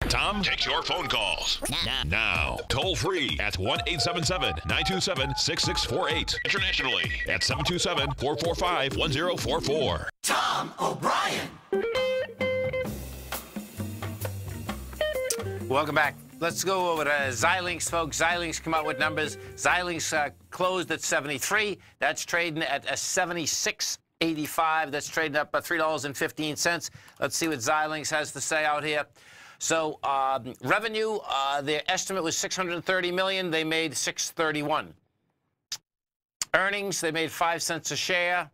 Tom takes your phone calls now. Toll free at 1-877-927-6648. Internationally at 727-445-1044.
Tom O'Brien.
Welcome back. Let's go over to Xilinx, folks. Xilinx come out with numbers. Xilinx closed at 73. That's trading at a 76.85. That's trading up by $3.15. Let's see what Xilinx has to say out here. So revenue, their estimate was $630 million. They made $631. Earnings, they made 5 cents a share.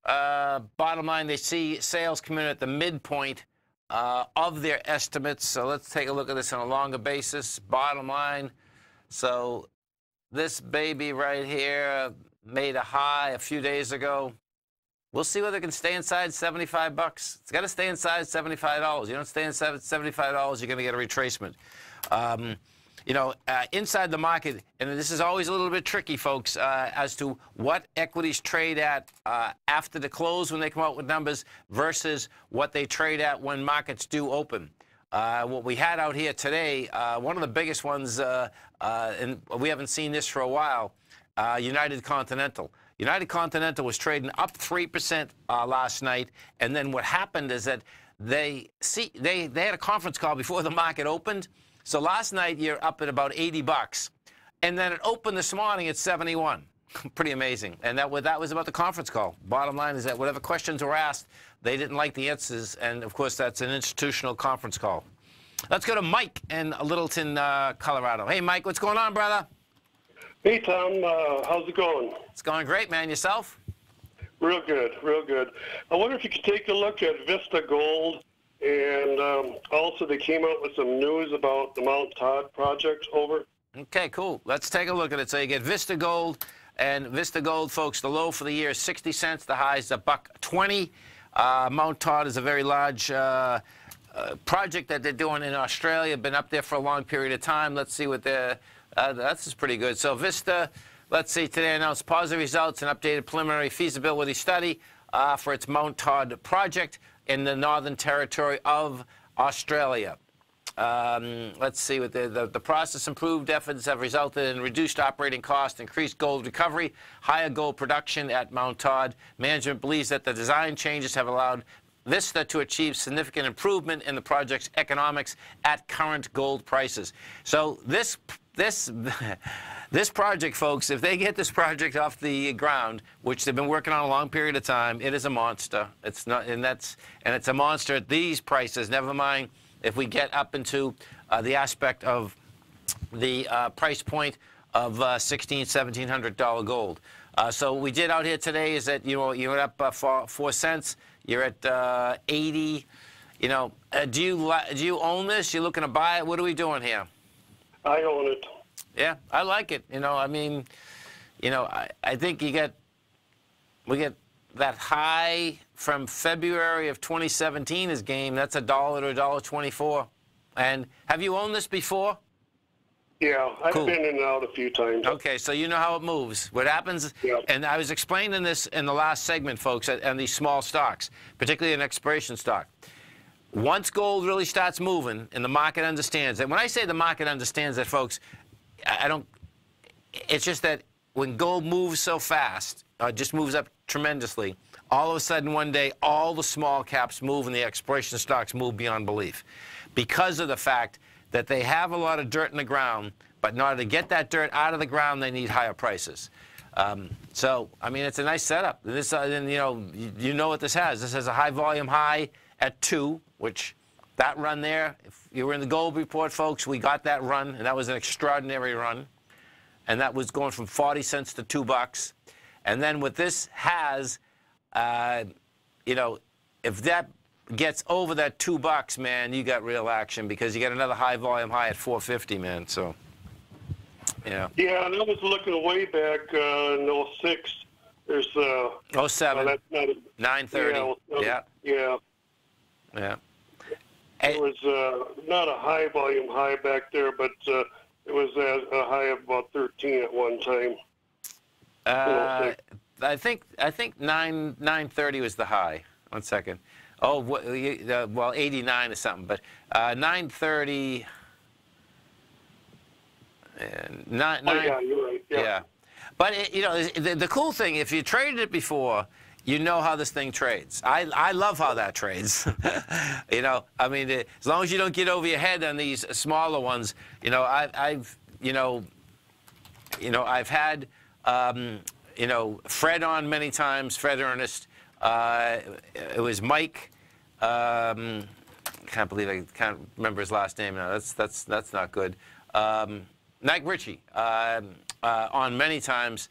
Bottom line, they see sales come in at the midpoint of their estimates. So let's take a look at this on a longer basis. Bottom line, so this baby right here made a high a few days ago. We'll see whether it can stay inside $75. It's got to stay inside $75. You don't stay inside $75, you're going to get a retracement. Inside the market, and this is always a little bit tricky, folks, as to what equities trade at after the close when they come out with numbers versus what they trade at when markets do open. What we had out here today, one of the biggest ones, and we haven't seen this for a while, United Continental. United Continental was trading up 3% last night, and then what happened is that they had a conference call before the market opened. So last night you're up at about $80, and then it opened this morning at 71. Pretty amazing. And that was about the conference call. Bottom line is that whatever questions were asked, they didn't like the answers, and of course that's an institutional conference call. Let's go to Mike in Littleton, Colorado. Hey, Mike, what's going on, brother?
Hey, Tom. How's it going?
It's going great, man. Yourself?
Real good, real good. I wonder if you could take a look at Vista Gold, and also they came out with some news about the Mount Todd project. Over.
Okay, cool. Let's take a look at it. So you get Vista Gold, and Vista Gold, folks, the low for the year is 60 cents. The high is $1.20. Mount Todd is a very large project that they're doing in Australia. Been up there for a long period of time. Let's see what they're... that's pretty good. So Vista, let's see, today announced positive results and updated preliminary feasibility study for its Mount Todd project in the Northern Territory of Australia. Let's see what the process improved efforts have resulted in reduced operating costs, increased gold recovery, higher gold production at Mount Todd. Management believes that the design changes have allowed Vista to achieve significant improvement in the project's economics at current gold prices. So this project, folks, if they get this project off the ground, which they've been working on a long period of time, it is a monster. It's not, and it's a monster at these prices. Never mind if we get up into the aspect of the price point of $1,600, $1,700 gold. So what we did out here today is that you went up 4 cents. You're at 80. Do you own this? You looking to buy it? What are we doing here?
I own it.
Yeah, I like it. I mean, I think we get that high from February of 2017 is game. That's $1 to $1.24. And have you owned this before?
Yeah, I've
Cool.
been in and out a few times.
Okay, so you know how it moves. What happens, and I was explaining this in the last segment, folks, and these small stocks, particularly an exploration stock. Once gold really starts moving, and the market understands that, when I say the market understands that, folks, it's just that when gold moves so fast, just moves up tremendously, all of a sudden one day all the small caps move and the exploration stocks move beyond belief because of the fact that they have a lot of dirt in the ground, but in order to get that dirt out of the ground, they need higher prices. So, I mean, it's a nice setup. This, you know what this has. This has a high volume high at 2, which that run there, if you were in the gold report, folks, we got that run, and that was an extraordinary run. And that was going from 40 cents to $2. And then what this has, if that gets over that $2, man, you got real action because you got another high volume high at 450, man. So, yeah.
Yeah, and I was looking way back in 06. There's
07,
that's not
930.
Yeah.
Yeah.
It was not a high volume high back there, but it was a high of about 13 at one time.
I think 930 was the high. 1 second. Oh, well, 89 or something, but 930. And
yeah, you're right. Yeah.
But the cool thing, if you traded it before, you know how this thing trades. I love how that trades. I mean, as long as you don't get over your head on these smaller ones. I've had Fred on many times. Fred Ernest. It was Mike. Can't believe I can't remember his last name now. That's not good. Mike Ritchie on many times.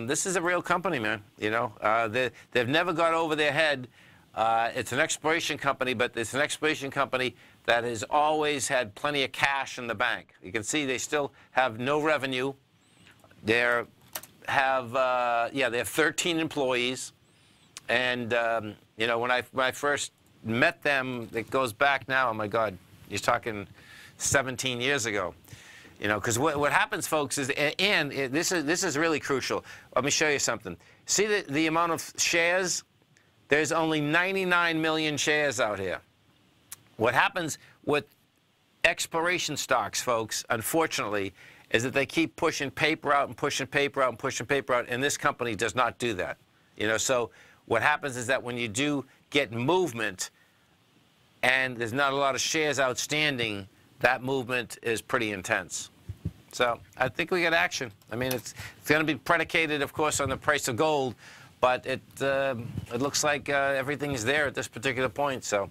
This is a real company, man. They've never got over their head. It's an exploration company, but it's an exploration company that has always had plenty of cash in the bank. You can see they still have no revenue. They have 13 employees, and when I first met them, it goes back now. Oh my God, you're talking 17 years ago. Because what happens, folks, is, and this is really crucial. Let me show you something. See the amount of shares? There's only 99 million shares out here. What happens with exploration stocks, folks, unfortunately, is that they keep pushing paper out and pushing paper out and pushing paper out, and this company does not do that. So what happens is that when you do get movement and there's not a lot of shares outstanding, that movement is pretty intense. So I think we get action. I mean, it's going to be predicated, of course, on the price of gold, but it looks like everything is there at this particular point. So,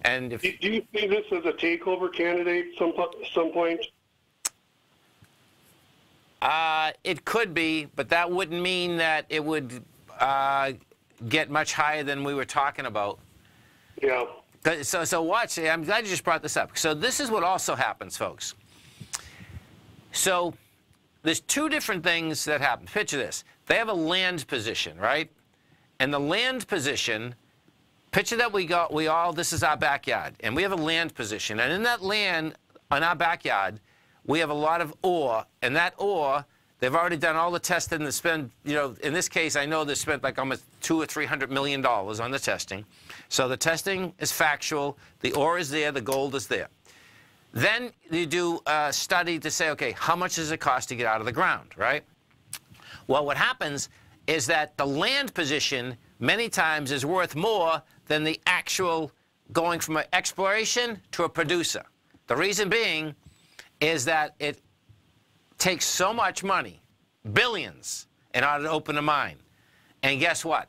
and if
do you see this as a takeover candidate some point?
It could be, but that wouldn't mean that it would get much higher than we were talking about.
Yeah.
So watch. I'm glad you just brought this up. So this is what also happens, folks. So there's two different things that happen. Picture this. They have a land position, right? And the land position, picture that this is our backyard, and we have a land position. And in that land, on our backyard, we have a lot of ore, and that ore, they've already done all the testing. They spend, in this case, I know they spent like almost $200 or $300 million on the testing. So the testing is factual. The ore is there. The gold is there. Then you do a study to say, okay, how much does it cost to get out of the ground, right? Well, what happens is that the land position many times is worth more than the actual going from an exploration to a producer. The reason being is that it takes so much money, billions, in order to open a mine. And guess what?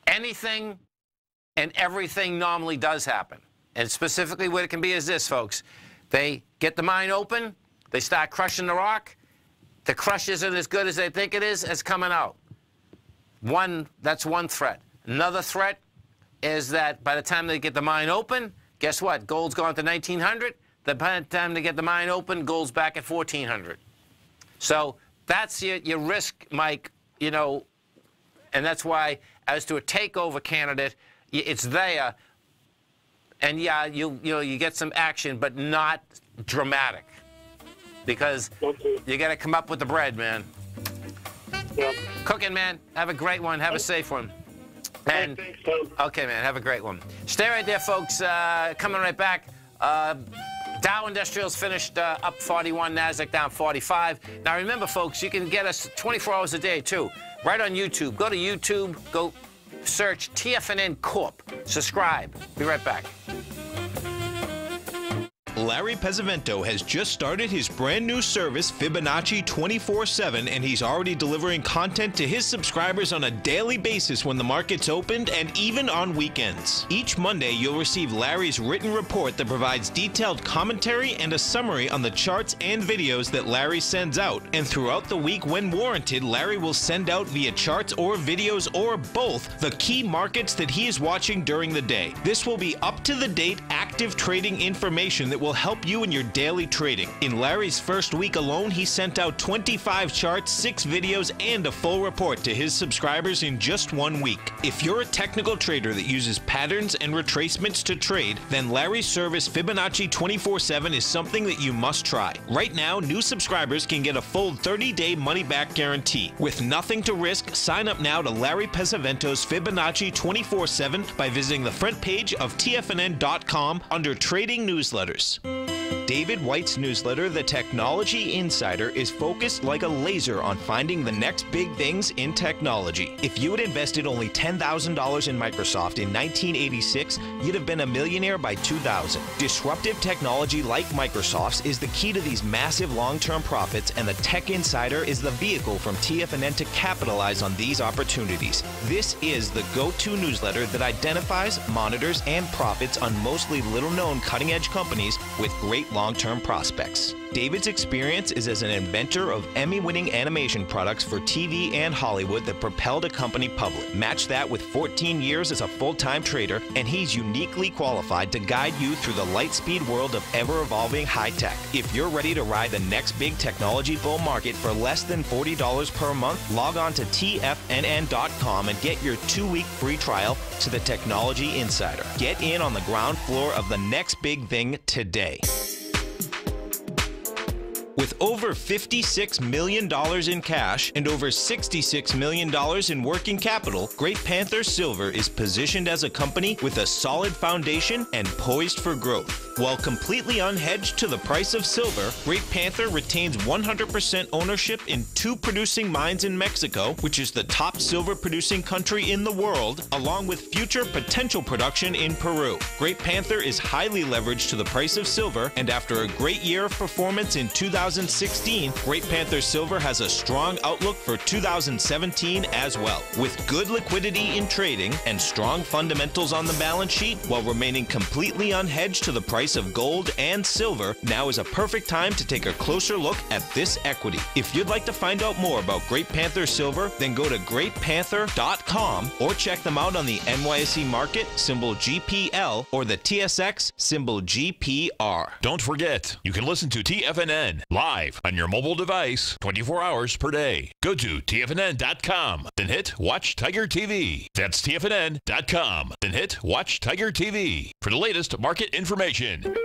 Anything and everything normally does happen. And specifically what it can be is this, folks. They get the mine open, they start crushing the rock, the crush isn't as good as they think it is, it's coming out. That's one threat. Another threat is that by the time they get the mine open, guess what? Gold's gone to 1900. By the time they get the mine open, gold's back at 1400. So that's your risk, Mike, and that's why, as to a takeover candidate, it's there. And yeah, you get some action, but not dramatic, because you got to come up with the bread, man.
Yeah.
Cooking, man. Have a great one. Have a safe one. And
thanks, Tom.
Okay, man. Have a great one. Stay right there, folks. Coming right back. Dow Industrials finished up 41, NASDAQ down 45. Now remember, folks, you can get us 24 hours a day, too. Right on YouTube. Go to YouTube. Go search TFNN Corp. Subscribe. Be right back.
Larry Pesavento has just started his brand new service, Fibonacci 24/7, and he's already delivering content to his subscribers on a daily basis when the market's opened and even on weekends. Each Monday, you'll receive Larry's written report that provides detailed commentary and a summary on the charts and videos that Larry sends out. And throughout the week, when warranted, Larry will send out via charts or videos or both the key markets that he is watching during the day. This will be up-to-the-date, active trading information that will help you in your daily trading. In Larry's first week alone, he sent out 25 charts, 6 videos, and a full report to his subscribers in just 1 week. If you're a technical trader that uses patterns and retracements to trade, then Larry's service Fibonacci 24/7 is something that you must try. Right now, new subscribers can get a full 30-day money-back guarantee. With nothing to risk, sign up now to Larry Pesavento's Fibonacci 24/7 by visiting the front page of TFNN.com under Trading Newsletters. David White's newsletter, The Technology Insider, is focused like a laser on finding the next big things in technology. If you had invested only $10,000 in Microsoft in 1986, you'd have been a millionaire by 2000. Disruptive technology like Microsoft's is the key to these massive long-term profits, and the Tech Insider is the vehicle from TFNN to capitalize on these opportunities. This is the go-to newsletter that identifies, monitors, and profits on mostly little-known cutting-edge companies with great long-term prospects. David's experience is as an inventor of Emmy-winning animation products for TV and Hollywood that propelled a company public. Match that with 14 years as a full-time trader, and he's uniquely qualified to guide you through the light-speed world of ever-evolving high-tech. If you're ready to ride the next big technology bull market for less than $40 per month, log on to TFNN.com and get your 2-week free trial to the Technology Insider. Get in on the ground floor of the next big thing today. With over $56 million in cash and over $66 million in working capital, Great Panther Silver is positioned as a company with a solid foundation and poised for growth. While completely unhedged to the price of silver, Great Panther retains 100% ownership in 2 producing mines in Mexico, which is the top silver-producing country in the world, along with future potential production in Peru. Great Panther is highly leveraged to the price of silver, and after a great year of performance in 2000, 2016, Great Panther Silver has a strong outlook for 2017 as well. With good liquidity in trading and strong fundamentals on the balance sheet, while remaining completely unhedged to the price of gold and silver, now is a perfect time to take a closer look at this equity. If you'd like to find out more about Great Panther Silver, then go to greatpanther.com or check them out on the NYSE market, symbol GPL, or the TSX, symbol GPR.
Don't forget, you can listen to TFNN live on your mobile device 24 hours per day. Go to TFNN.com, then hit Watch Tiger TV. That's TFNN.com, then hit Watch Tiger TV for the latest market information.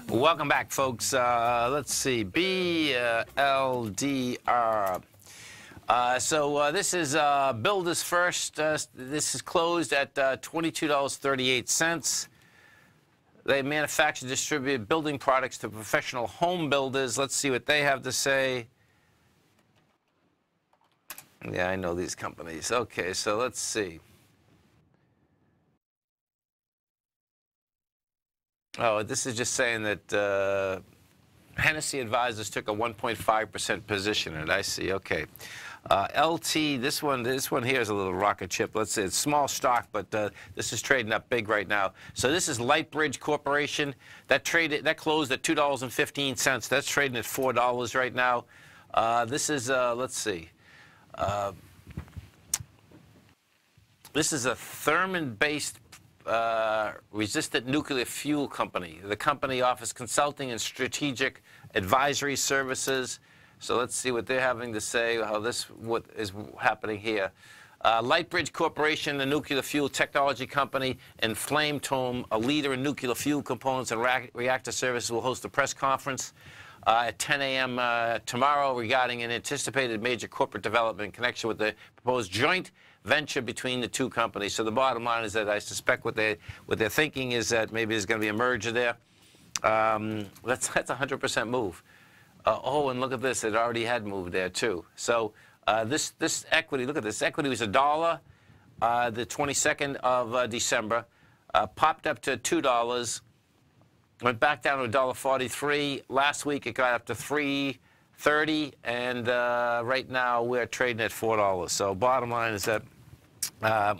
Welcome back, folks. Let's see, BLDR. So this is Builders First. This is closed at $22.38. They manufacture and distribute building products to professional home builders. Let's see what they have to say. Yeah, I know these companies. Okay, so let's see. Oh, this is just saying that Hennessy Advisors took a 1.5% position in it. I see. Okay. LT, this one here is a little rocket ship. Let's say it's small stock, but this is trading up big right now. So this is Lightbridge Corporation. That closed at $2.15. That's trading at $4 right now. This is let's see. This is a Thurman-based resistant nuclear fuel company. The company offers consulting and strategic advisory services. So let's see what they're having to say, what is happening here. Lightbridge Corporation, a nuclear fuel technology company, and Flametone, a leader in nuclear fuel components and reactor services, will host a press conference at 10 a.m. Tomorrow regarding an anticipated major corporate development in connection with the proposed joint venture between the two companies. So the bottom line is that I suspect what they're thinking is that maybe there's going to be a merger there. That's a 100% move. Oh, and look at this. It already had moved there, too. So this equity, look at this. Equity was $1 the 22nd of December, popped up to $2, went back down to $1.43. Last week, it got up to $3.30, and right now, we're trading at $4. So bottom line is that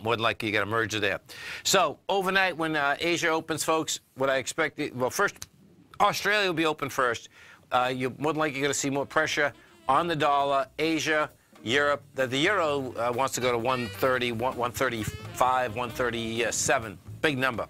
more than likely you got a merger there. So overnight, when Asia opens, folks, what I expect, well, first, Australia will be open first. You're more than likely going to see more pressure on the dollar. Asia, Europe, the euro wants to go to 130, 135, 137. Big number.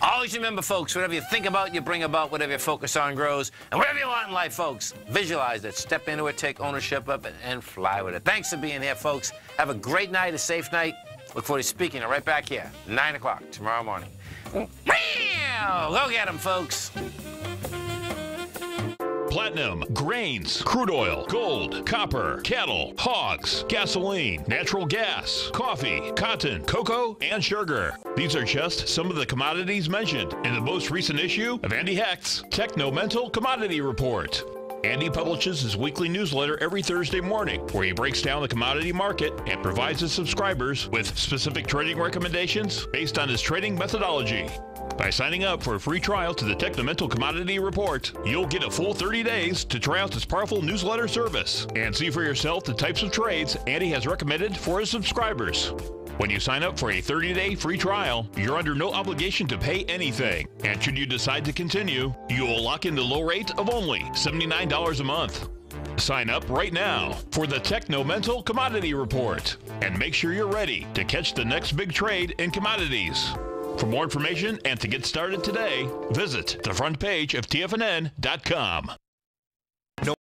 Always remember, folks, whatever you think about, you bring about. Whatever you focus on grows. And whatever you want in life, folks, visualize it. Step into it, take ownership of it, and fly with it. Thanks for being here, folks. Have a great night, a safe night. Look forward to speaking right back here, 9 o'clock tomorrow morning. Go get them, folks.
Platinum, grains, crude oil, gold, copper, cattle, hogs, gasoline, natural gas, coffee, cotton, cocoa, and sugar. These are just some of the commodities mentioned in the most recent issue of Andy Hecht's Techno-Mental Commodity Report. Andy publishes his weekly newsletter every Thursday morning, where he breaks down the commodity market and provides his subscribers with specific trading recommendations based on his trading methodology. By signing up for a free trial to the Techno-Mental Commodity Report, you'll get a full 30 days to try out this powerful newsletter service and see for yourself the types of trades Andy has recommended for his subscribers. When you sign up for a 30-day free trial, you're under no obligation to pay anything. And should you decide to continue, you will lock in the low rate of only $79 a month. Sign up right now for the Techno-Mental Commodity Report and make sure you're ready to catch the next big trade in commodities. For more information and to get started today, visit the front page of TFNN.com.